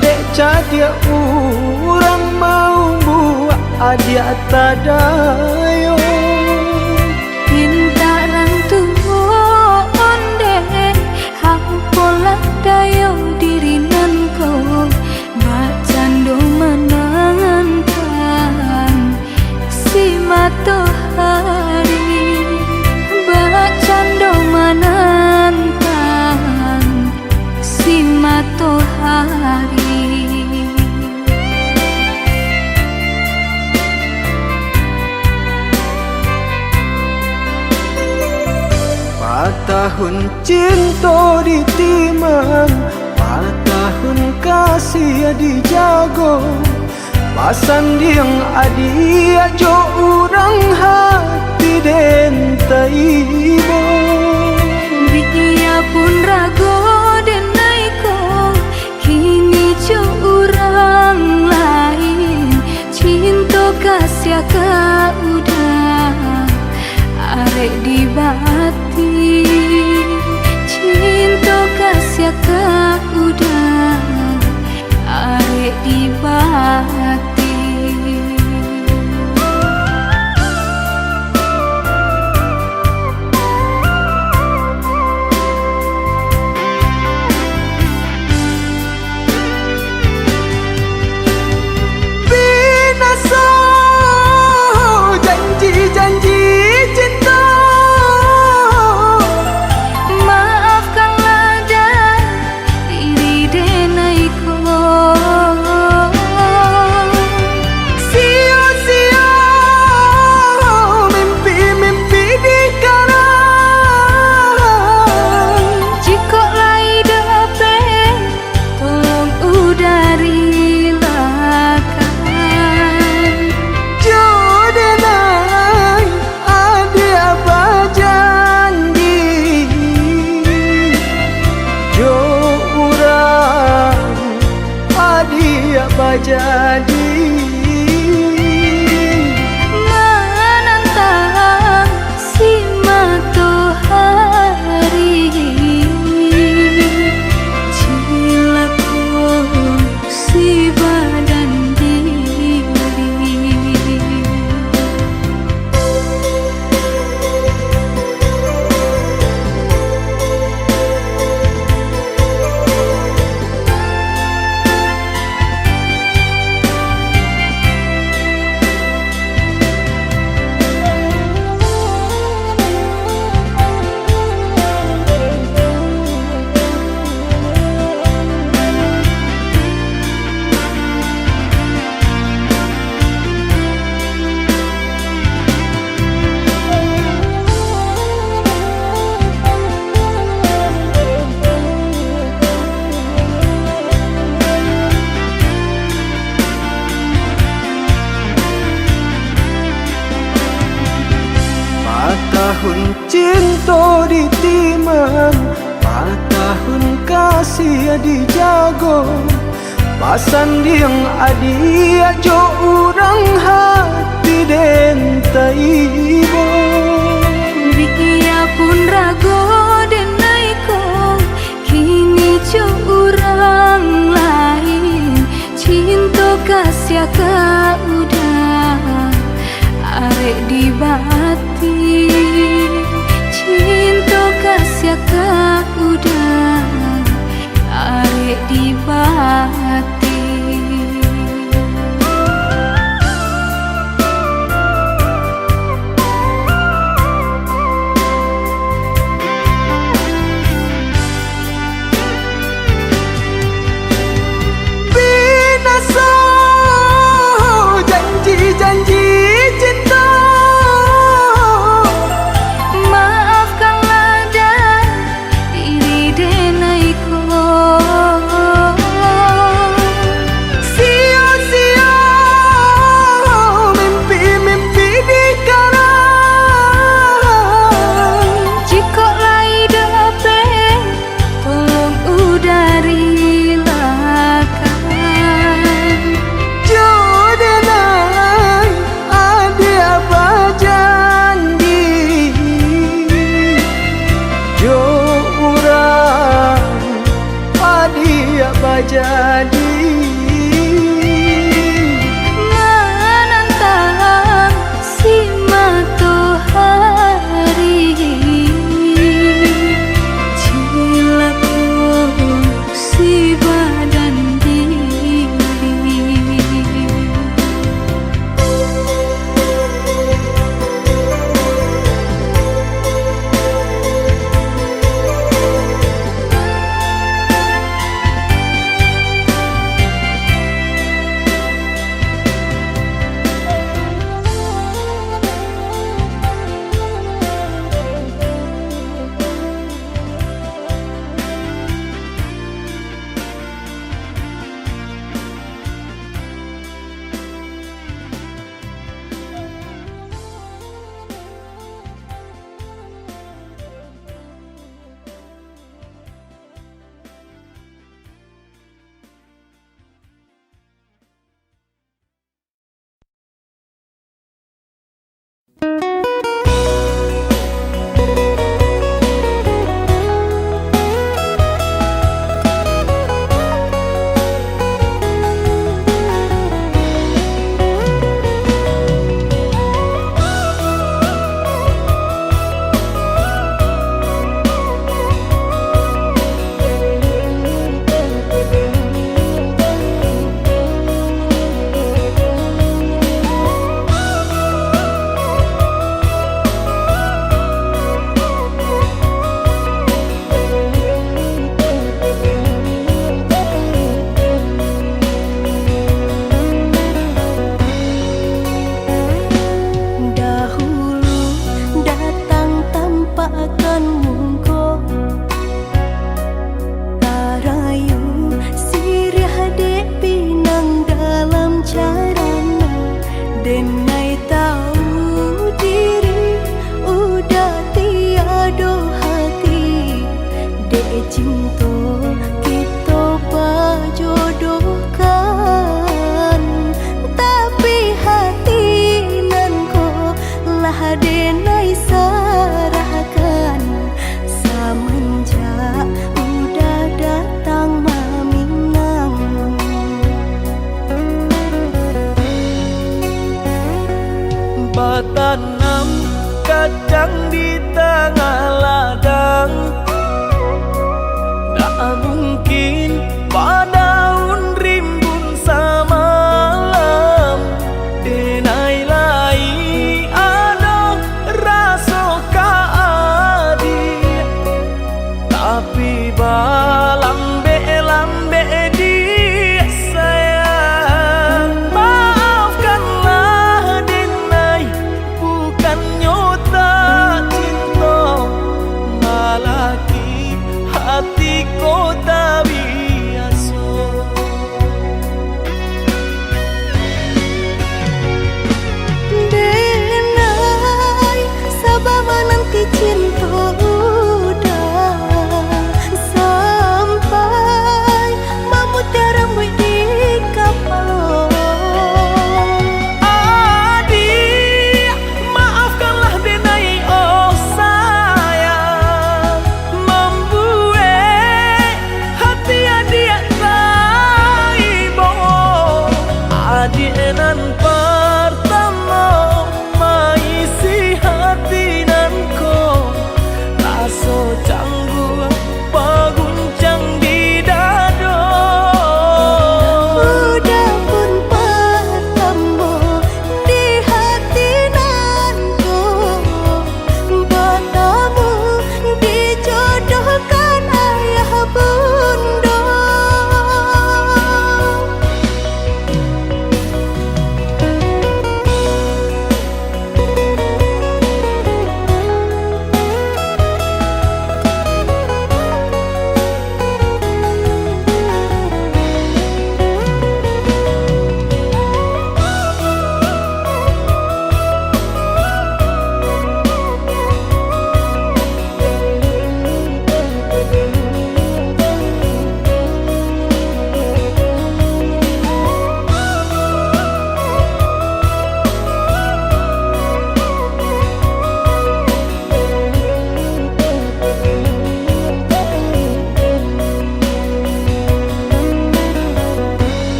dek cadia urang mau buat adia tadayo Pintarang tuho onde Hampola dayo dirinan ko Bacando manangan si matahari Bacando manantang si matahari Tahun cinta ditimang, tahun kasih dijago. Pasan diang adi ajo urang hati den taibo. Biya pun rago denai ko, kini jo urang lain. Cinta kasih ka udah arek di bati Cinta kasih ka udah arek di bati Binasa janji-janji jadi menantang si matahari cilaku si badan diri tahun cinta ditimang, tahun kasih dijago. Pasan diang adi ajo urang hati den taibo. Biya pun rago denai ko, kini jo urang lain. Cinta kasih ka udah arek di bati Cinta kasih ka udah arek di bati Binasa janji-janji cinta jadi menantang si matahari cilaku si badan diri. tanam kacang di tengah ladang, namun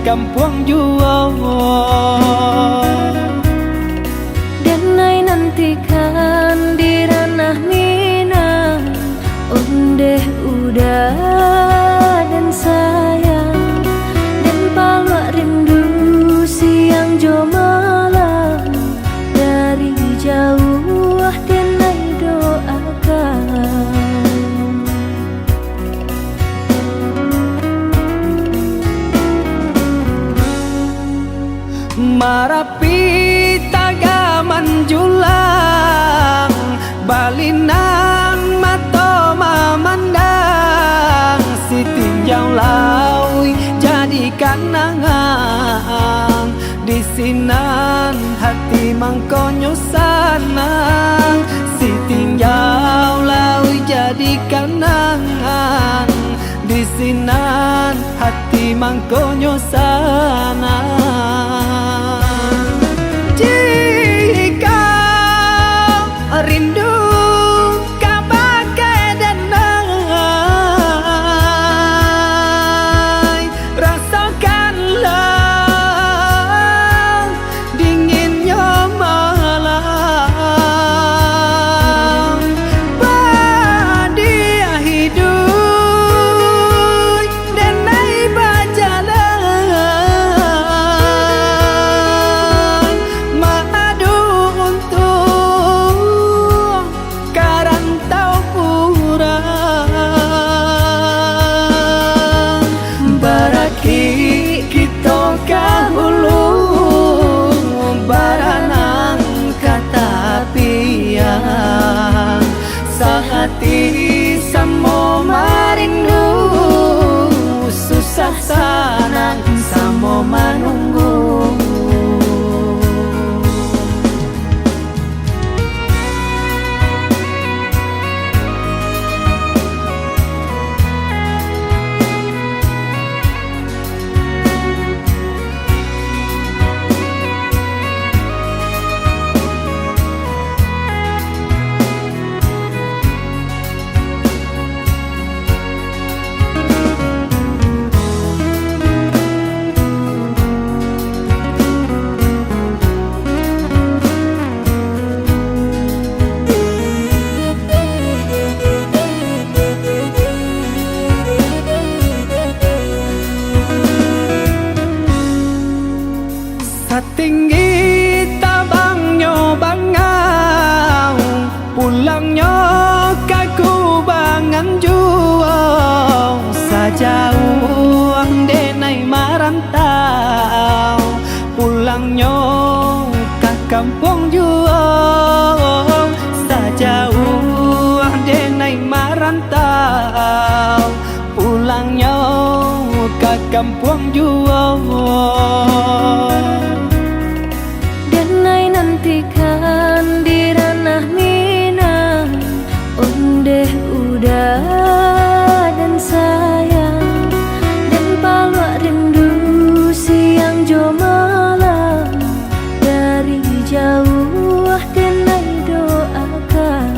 kampung jua. Dan ai nantikan di ranah Minang, ondeh udah dan sayang, dan palak rindu siang jo malam, dari jauh dan ai doakan. Marapi tagaman julang, balinan mato mamandang, si tinjau laui jadi kanangan, di sinan hati mangkonyo sanang, si tinjau laui jadi kanangan, di sinan hati mangkonyo sanang. Jika rindu kabagai danai, rasakanlah dinginnya malam, badia hidup dan naik berjalan, madu untuk karantau kurang, baraki kita kahulu baranang kata piang, sehati samo marindu, susah sanang samo manunggu. Satinggi tabangnya bangau, pulangnya kaku bangan jual, sajauh denai marantau, pulangnya ke kampung jual, sajauh denai marantau, pulangnya ke kampung jual. Dan ai nantikan di ranah Minang, ondeh udah dan sayang, dan palak rindu siang jo malam, dari jauh dan ai doakan.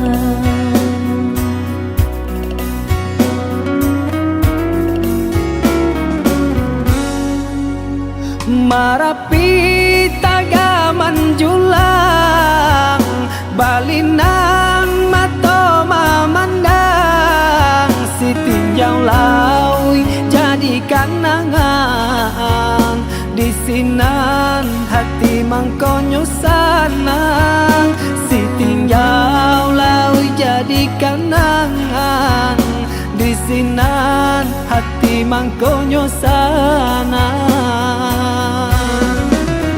Marapi tagaman julang, balinan mato mamandang, si tinjau laui jadi kanangan, di sinan hati mangkonyo sanang, si tinjau laui jadi kanangan, di sinan hati mangkonyo sanang.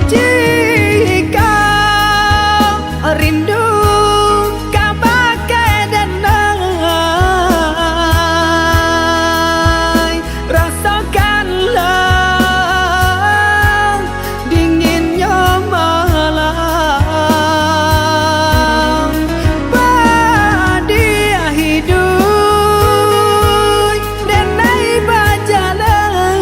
Jika rindu kabagai danai, rasakanlah dinginnya malam, badia hidup dan naik berjalan,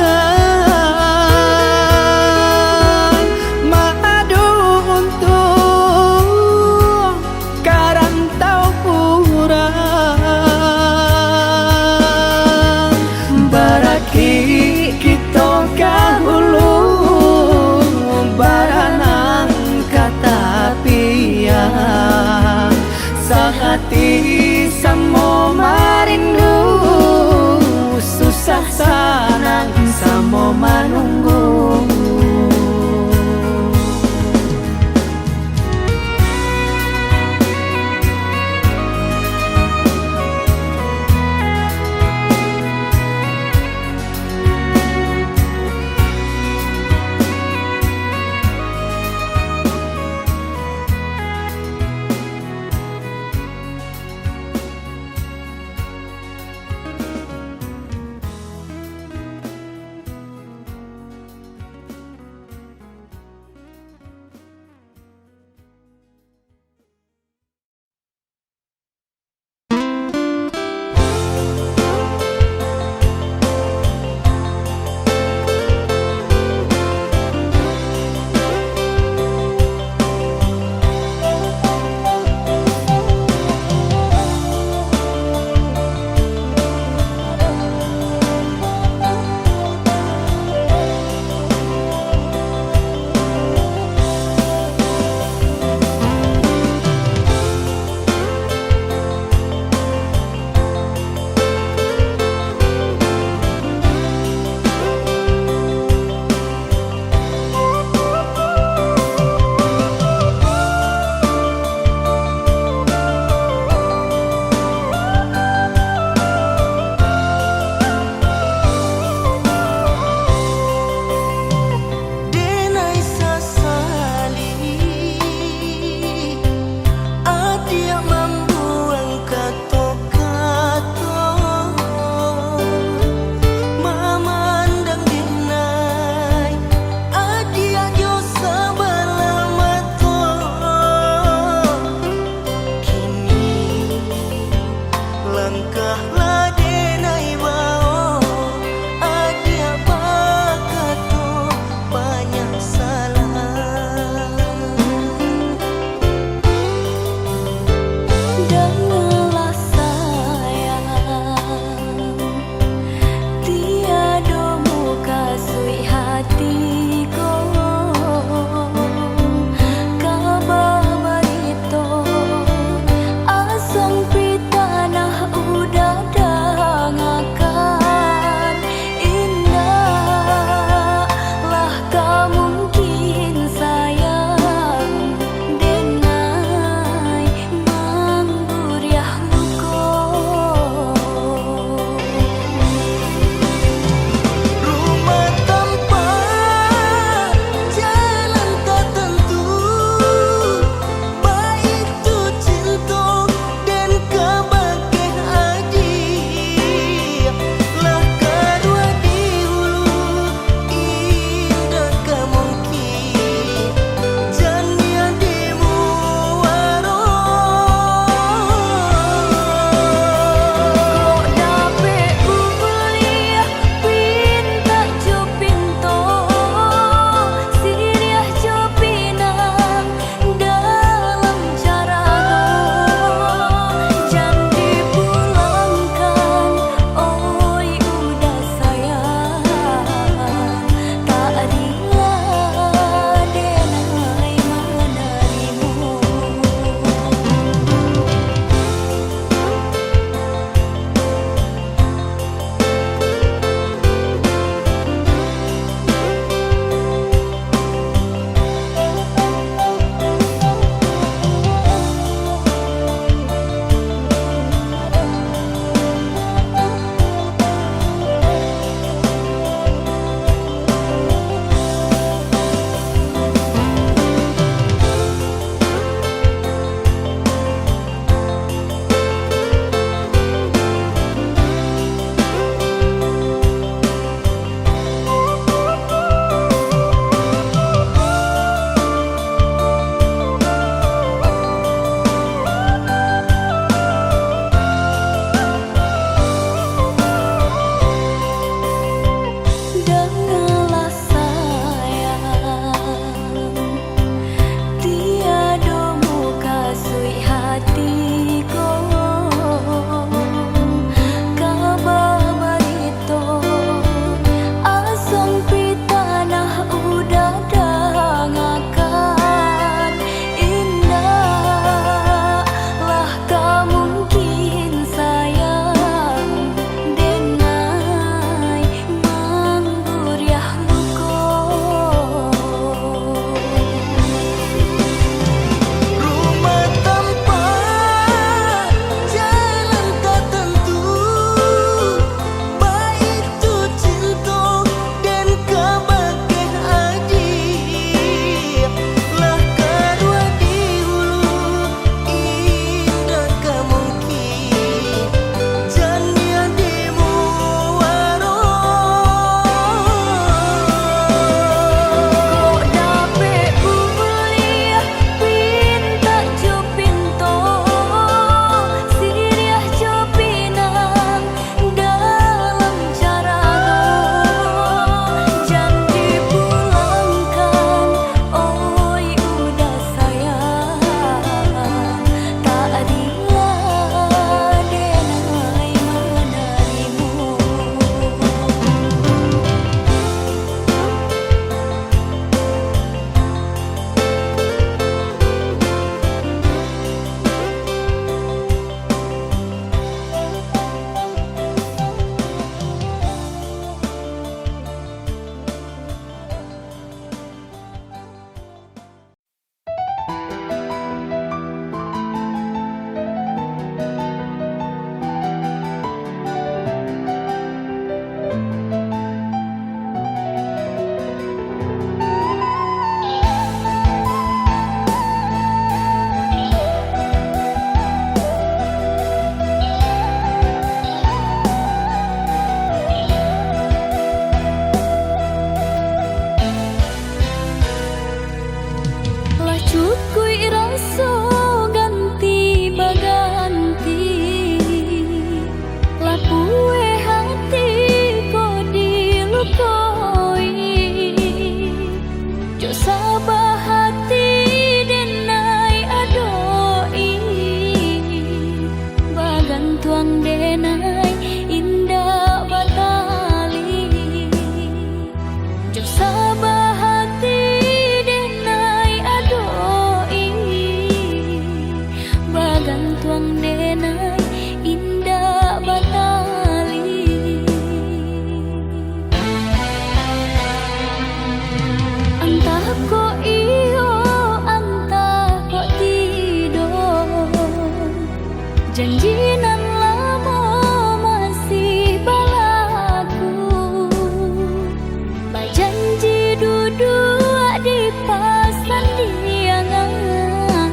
duduk di pasan diangan,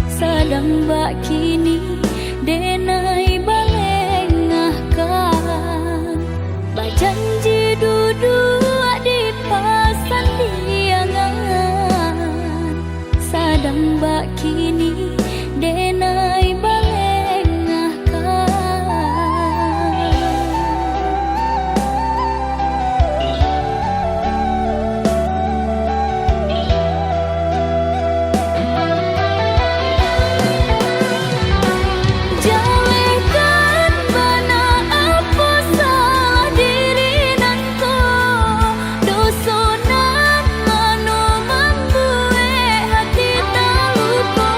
sedang bak kini denai balengahkan. Bajanji duduk di pasan diangan, sedang bak kini denai balengahkan. Jalekan bana apa salah diri nanko, dosonan anu membuat hati terluka.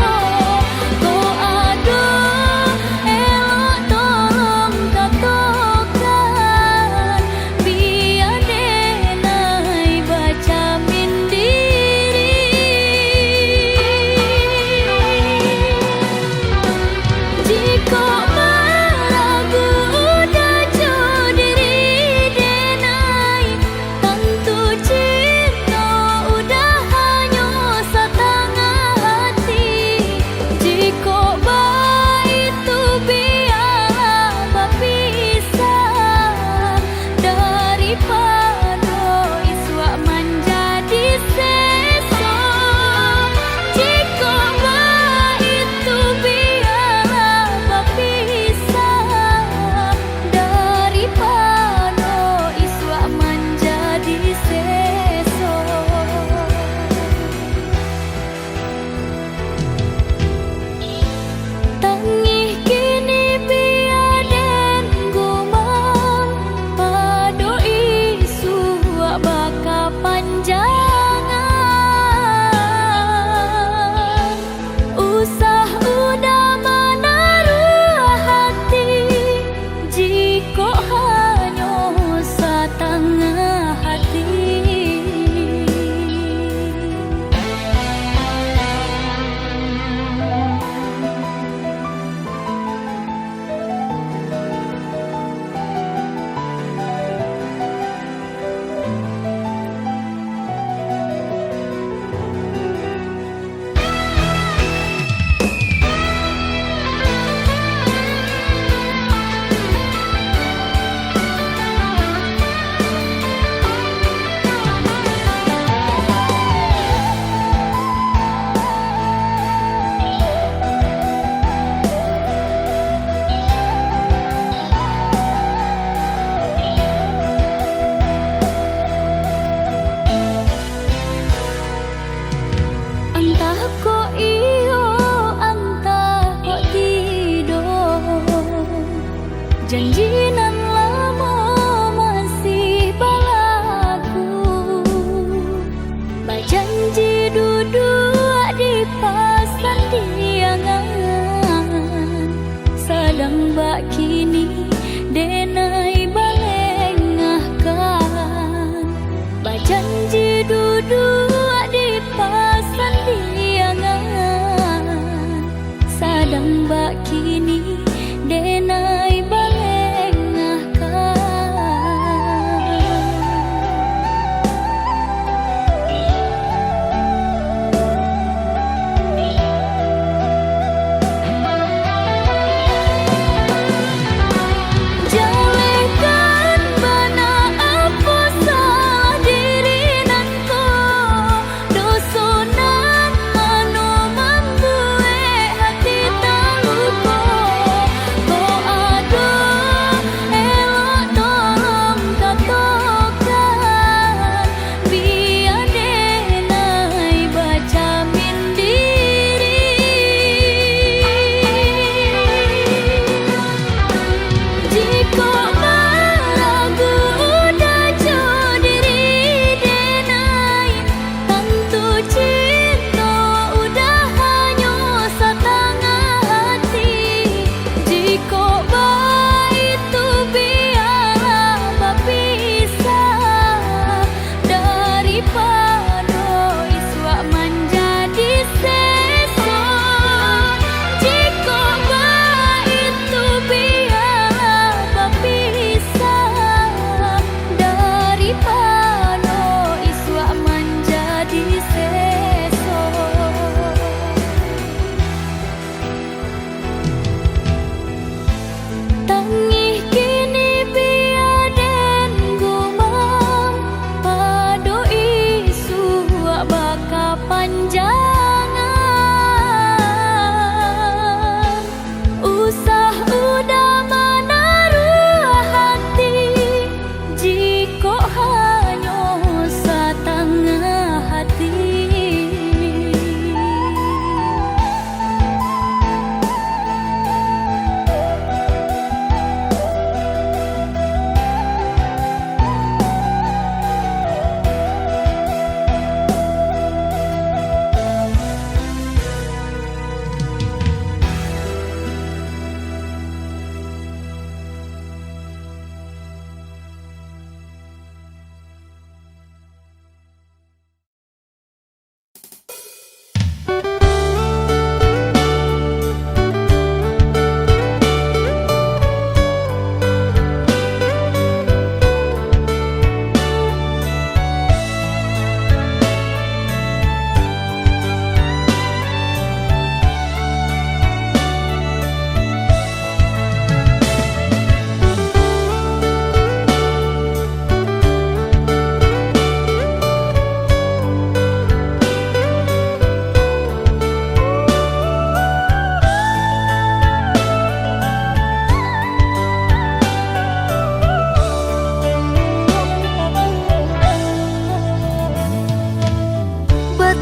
Ko ado elok tolong katakan, biar denai baca min diri. Jika meragu udah jauh diri denai, tentu cinta udah hanya setengah hati. Jika baik itu biar berpisah, daripada iswa menjadi sesat. Jika baik itu biar berpisah, daripada iswa menjadi sesat. Tangih kini biaden gumam, pado isu baka panjangan. Usah udah menaruh hati, jika hanya setengah hati. Entah kok iyo, entah kok tidak, janjinan lama masih balaku. Bajanji duduk di pasan diangan, sedang bak kini denai balengahkan. Bajanji duduk di pasan diangan, sedang bak kini denai balengahkan. Jalekan bana apa salah diri nanko, dosonan anu membuat hati terluka. Ko ado elok tolong katakan, biar denai baca min diri. Jika meragu udah jauh diri denai, tentu cinta udah hanya setengah hati. Jika baik itu biar berpisah, daripada iswa menjadi sesat. Jika baik itu biar berpisah, daripada iswa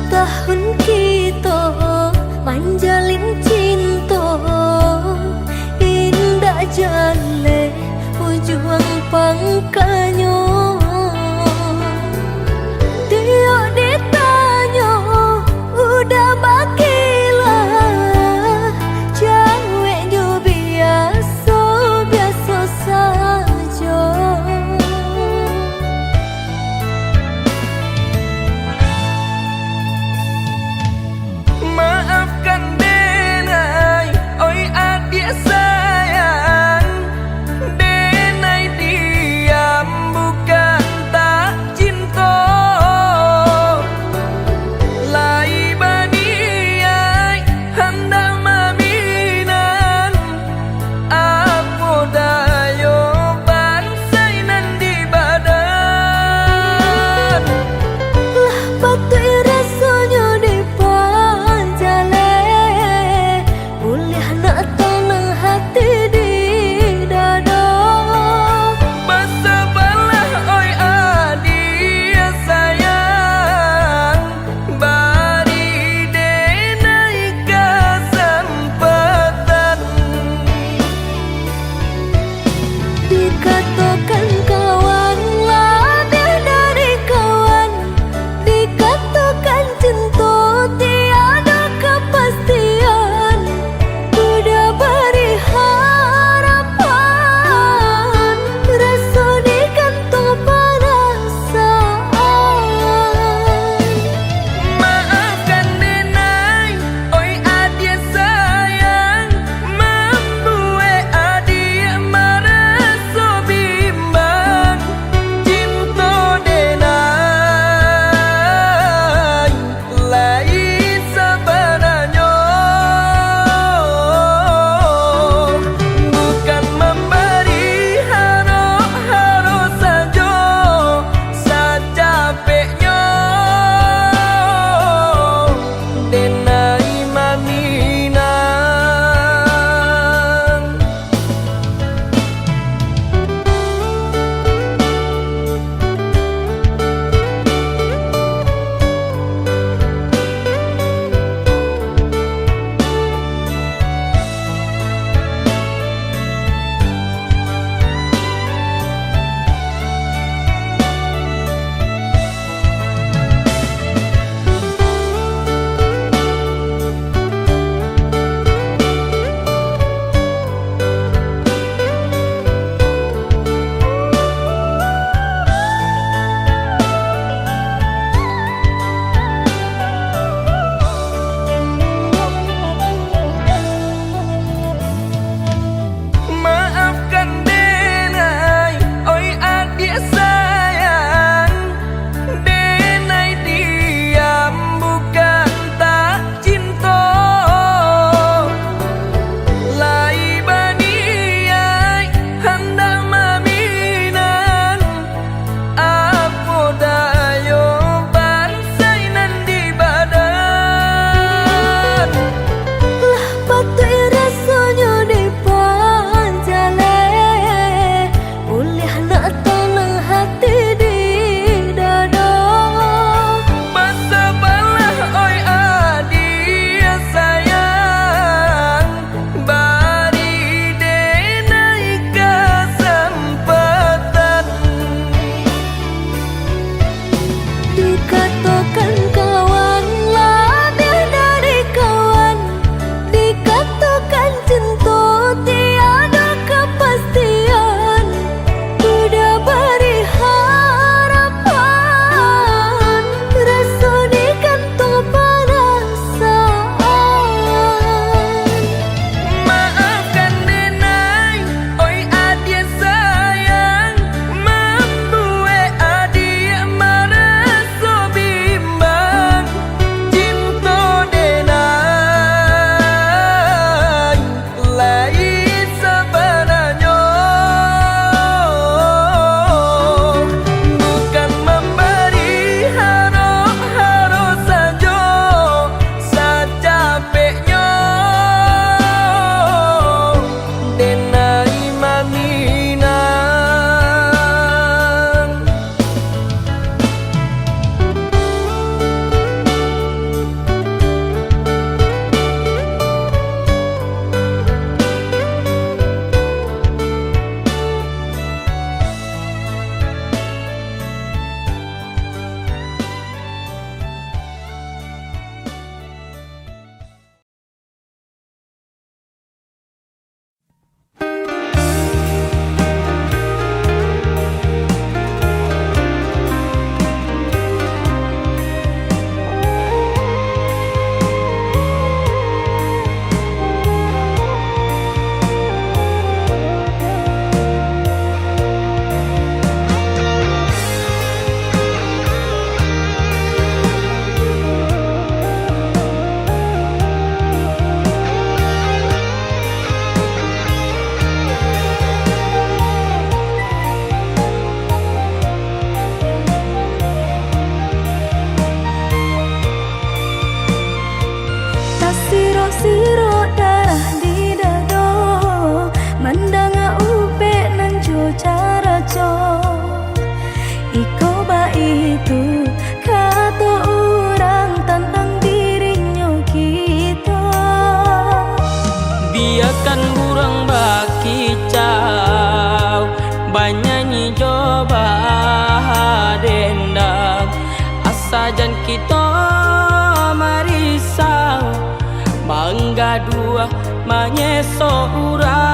tahun kita manjalin cinta, indah jale ujung pangkanya. Dia ditanya udah bakilah, ceweknya biasa biasa saja. Maafkan deh siro darah di dado mandanga upe nan jo cara jo iko ba itu kata orang tentang dirinya kita. Biarkan burung bakicau banyanyi coba dendam asajan kita marisau mangga dua manyeso urang.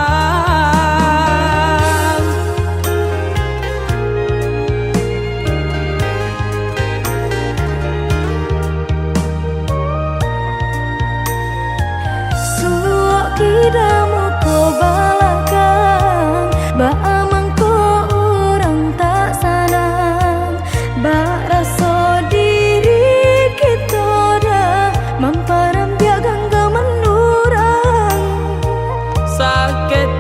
Suok kidamu ko balakang ba amang ko orang tak sanang ba rasa diri kita dah mamparam biar gangga menurang Sakit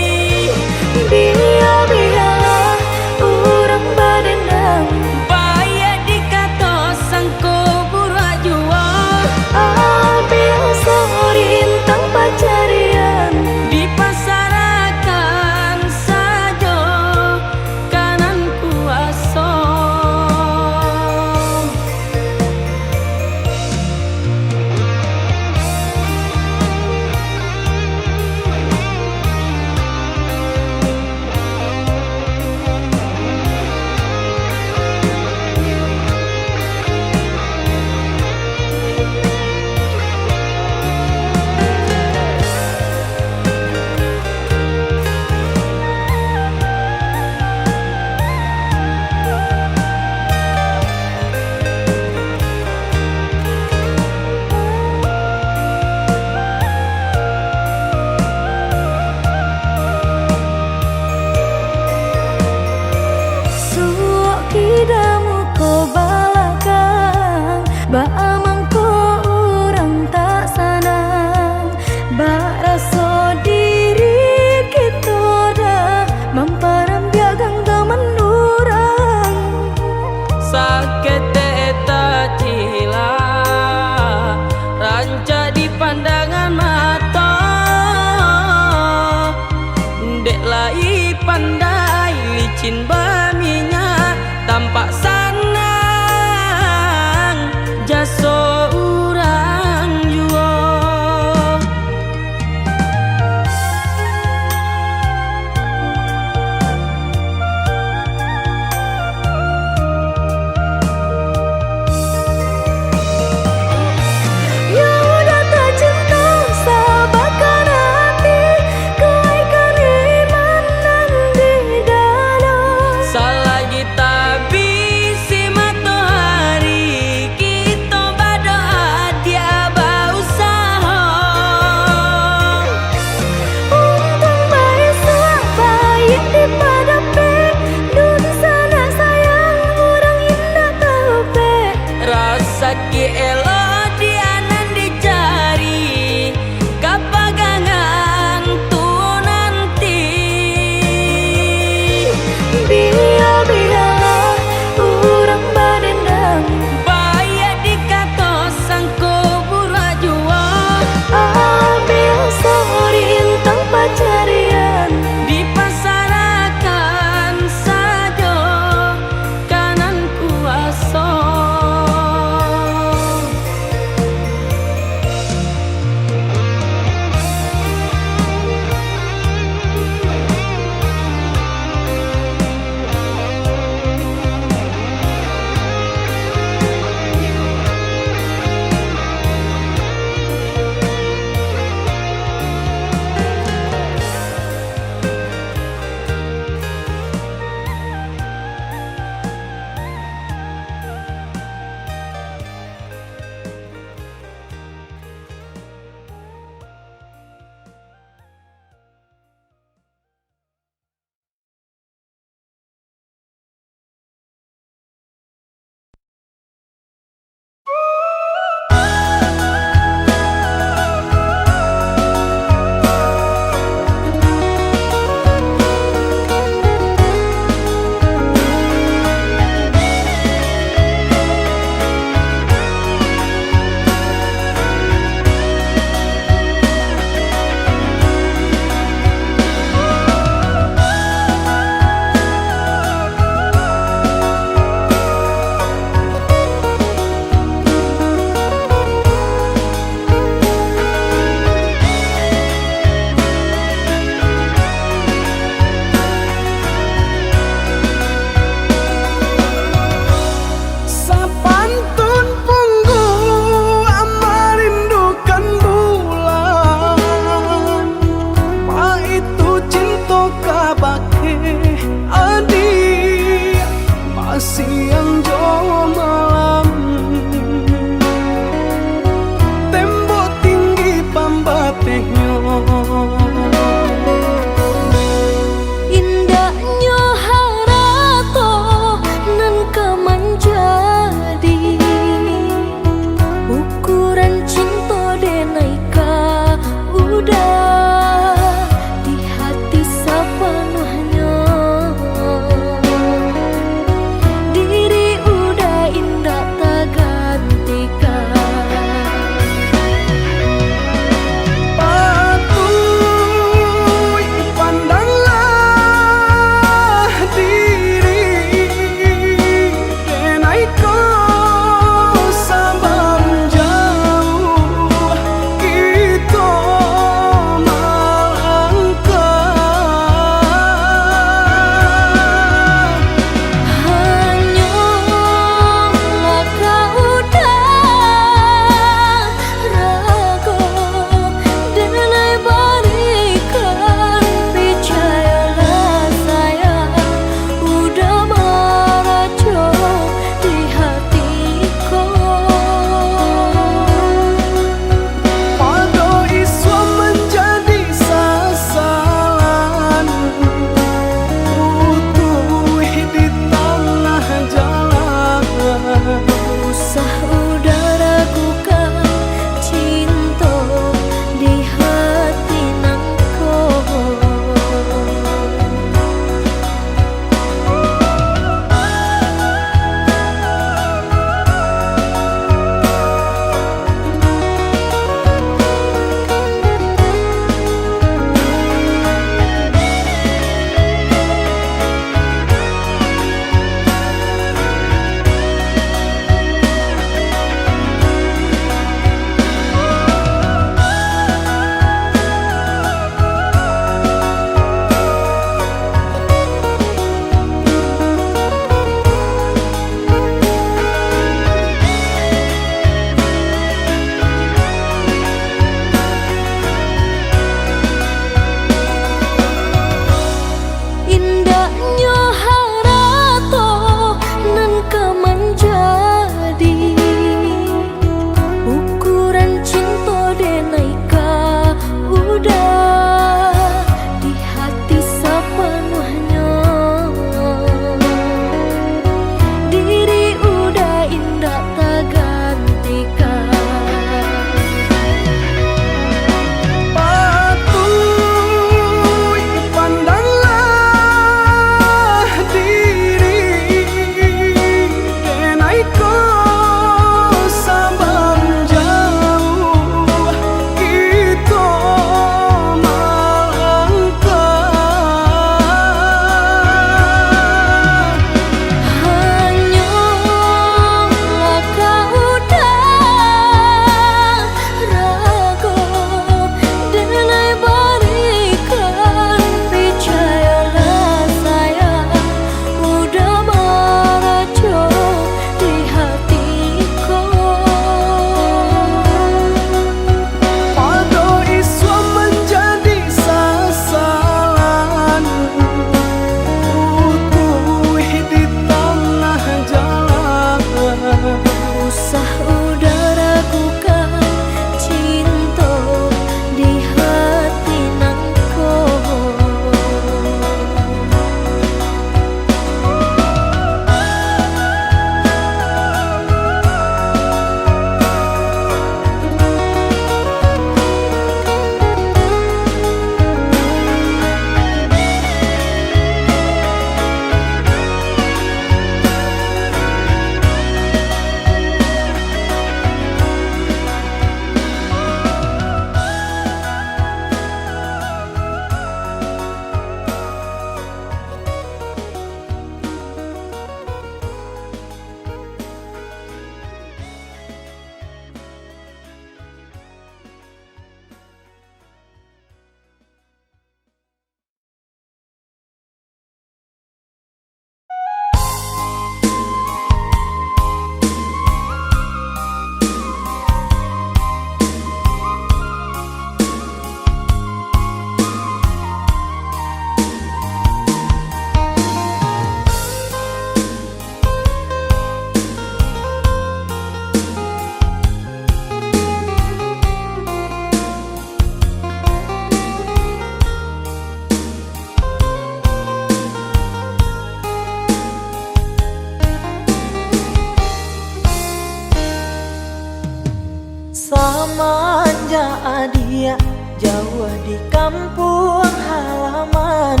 jauh di kampung halaman.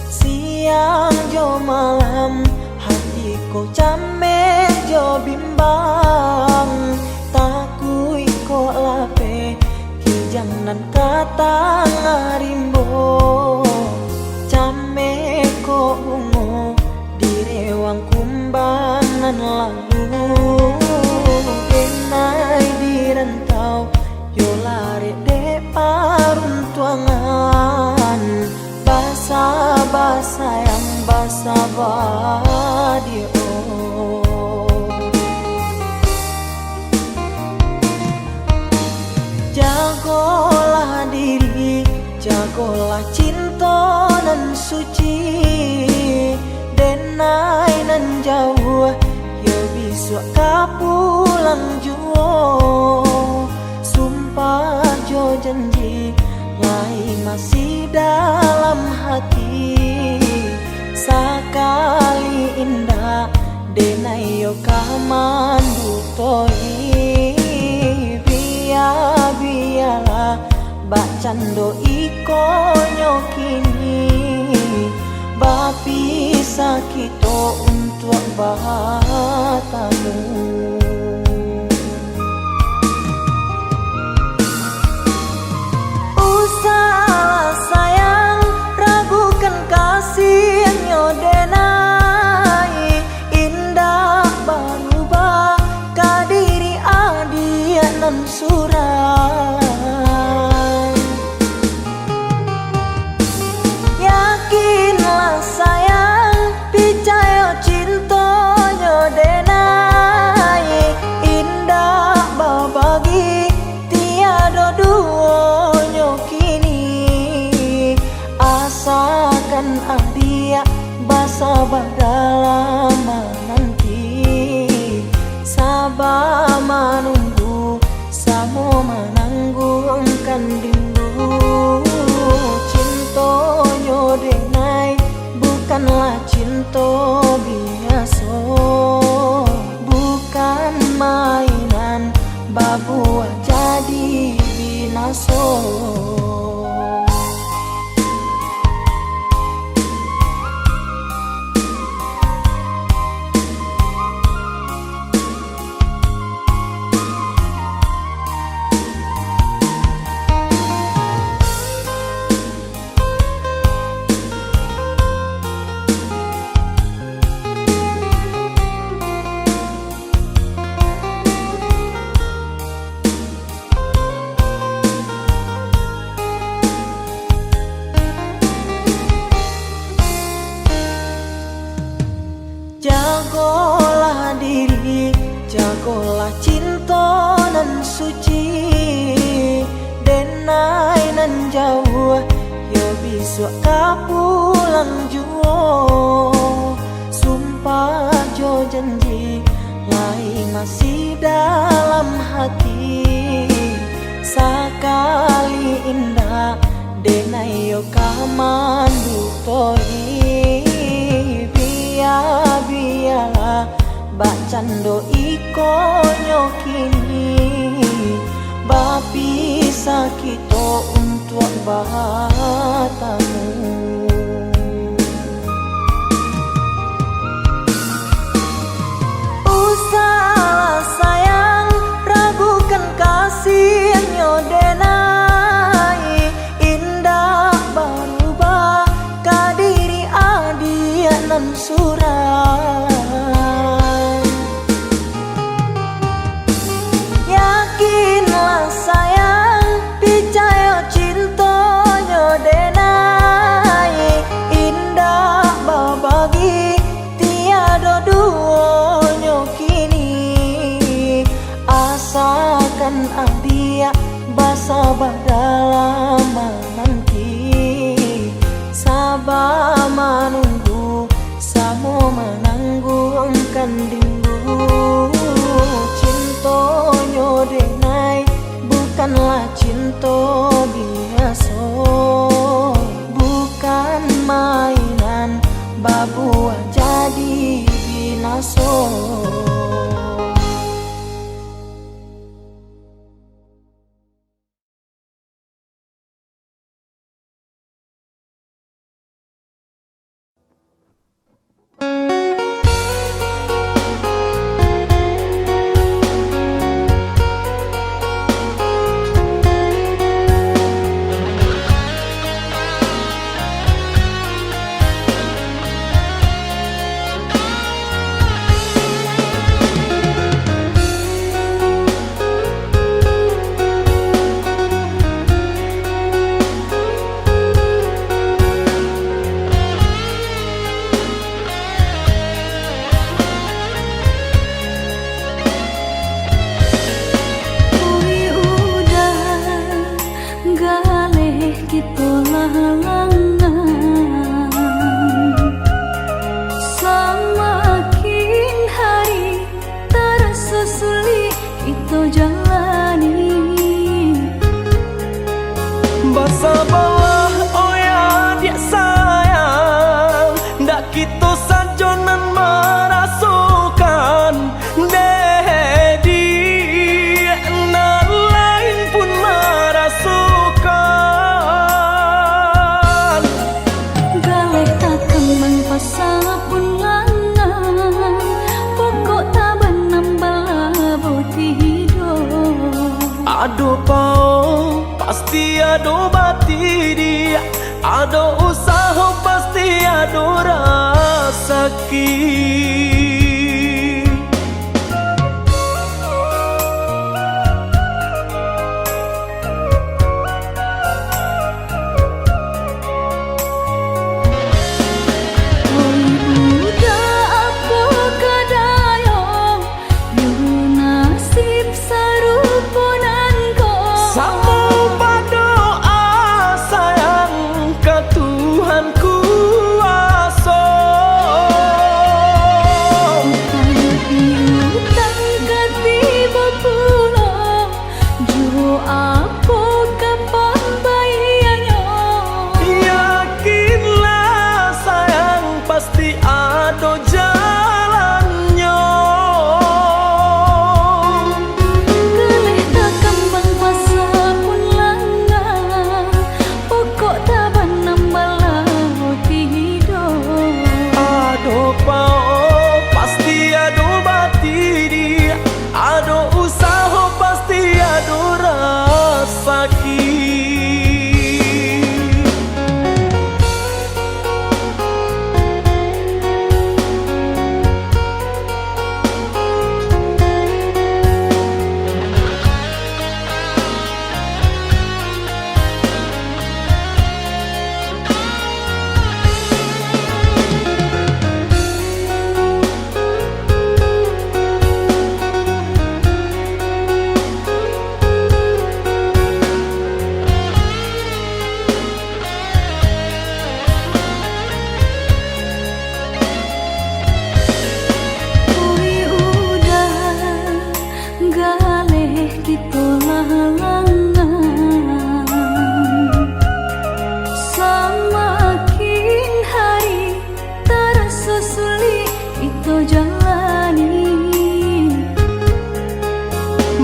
Siang jo malam hatiku cameh jo bimbang, takui ko lape kijang nan kata ngarimbo. Cameh ko bungo di rewang kumbang nan lalu. Kenai di rantau yo lari de paruntuangan, basa-basa yang basa badio. Jagolah diri, jagolah cinta nan suci, denai nan jauh yo bisa kapulang juo. Sumpah jo janji lai masih dalam hati, sakali indah denai yo kamandu toi. Biarlah bacando iko nyokini, bapi sakito untuk bahatamu. Usahlah sayang ragukan kasih nyodenai, indah berubah kadiri adia nan surai. Yakinlah sayang picayo cinta nyodenai, indah babagi tiada duo nyokini. Asakan adia basa badalam nanti, sabar menunggu samo menanggungkan rindu. Cinta nyodenai bukanlah cinta biasa, bukan mainan babuah jadi binaso. Jagolah diri, jagolah cinta nan suci, denai nan jauh yo bisa kapulang juo. Sumpah jo janji lai masih dalam hati, sakali indah denai yo kamandu toi. Biarlah bacando iko nyokini, bapi sakito untuk bahatamu. Usahlah sayang ragukan kasih nyodenai, indah berubah kadiri adia nan surai. Yakinlah sayang picayo cinta nyodenai, kita halangan, semakin hari terasa sulit kita jalani. Bersabarlah oh ya dia sayang, ndak kita sajonan merasukan dedi, na lain pun merasukan. Galih tak kembang pasal pun langan, pokok tak benambah boti hidup. Aduh pau pasti ada bati dia, ada usaha pasti ada rezeki. Pasti ada jalannya. Galih tak kembang pasal pun langan, pokok tak benambah boti hidup. Ada pau pasti ada bati dia, ada usaha pasti ada rezeki. Kita halangan, semakin hari terasa sulit kita jalani.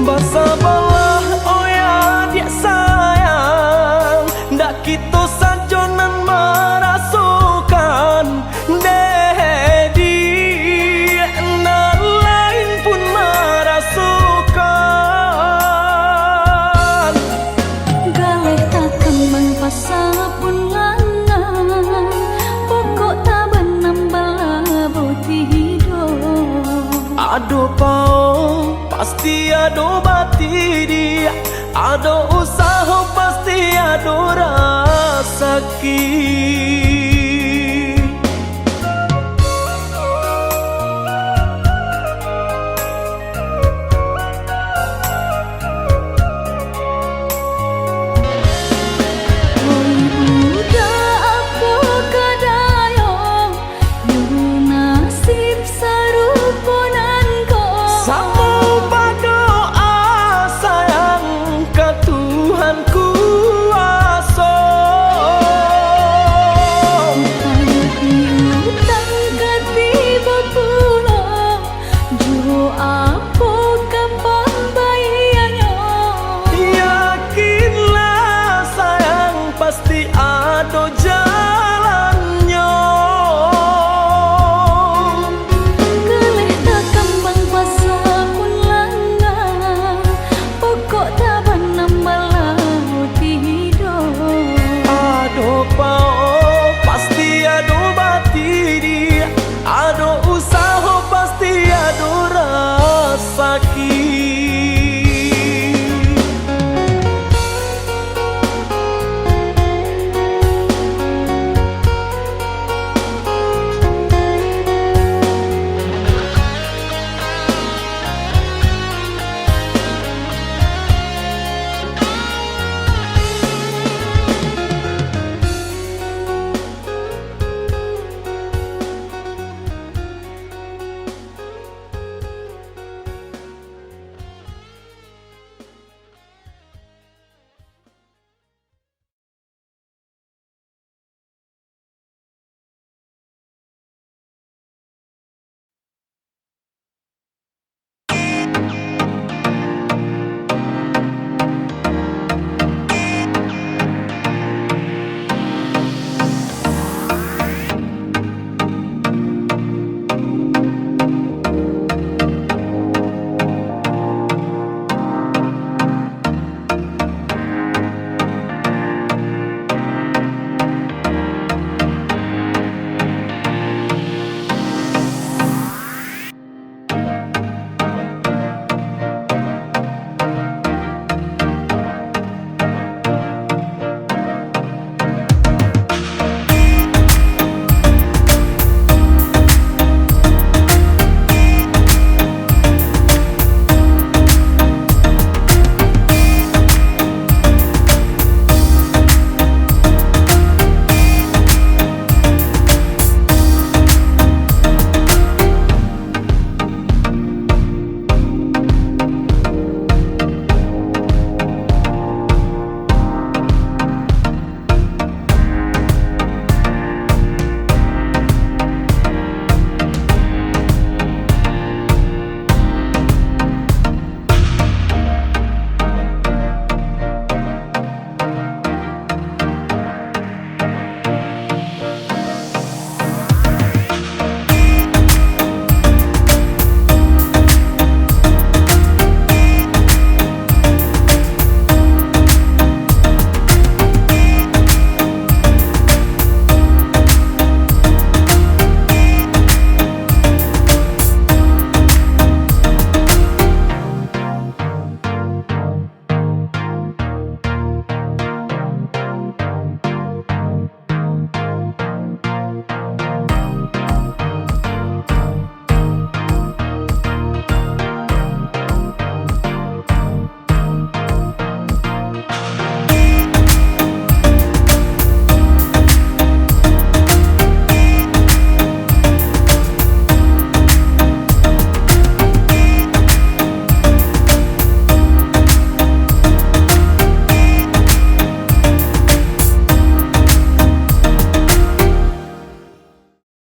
Bersabarlah oh ya dia sayang, ndak kita sajonan merasukan dedi, na lain pun merasukan. Pasal pun langan, pokok tak benambah boti hidup. Aduh pau pasti ada bati dia, ada usaha pasti ada rezeki.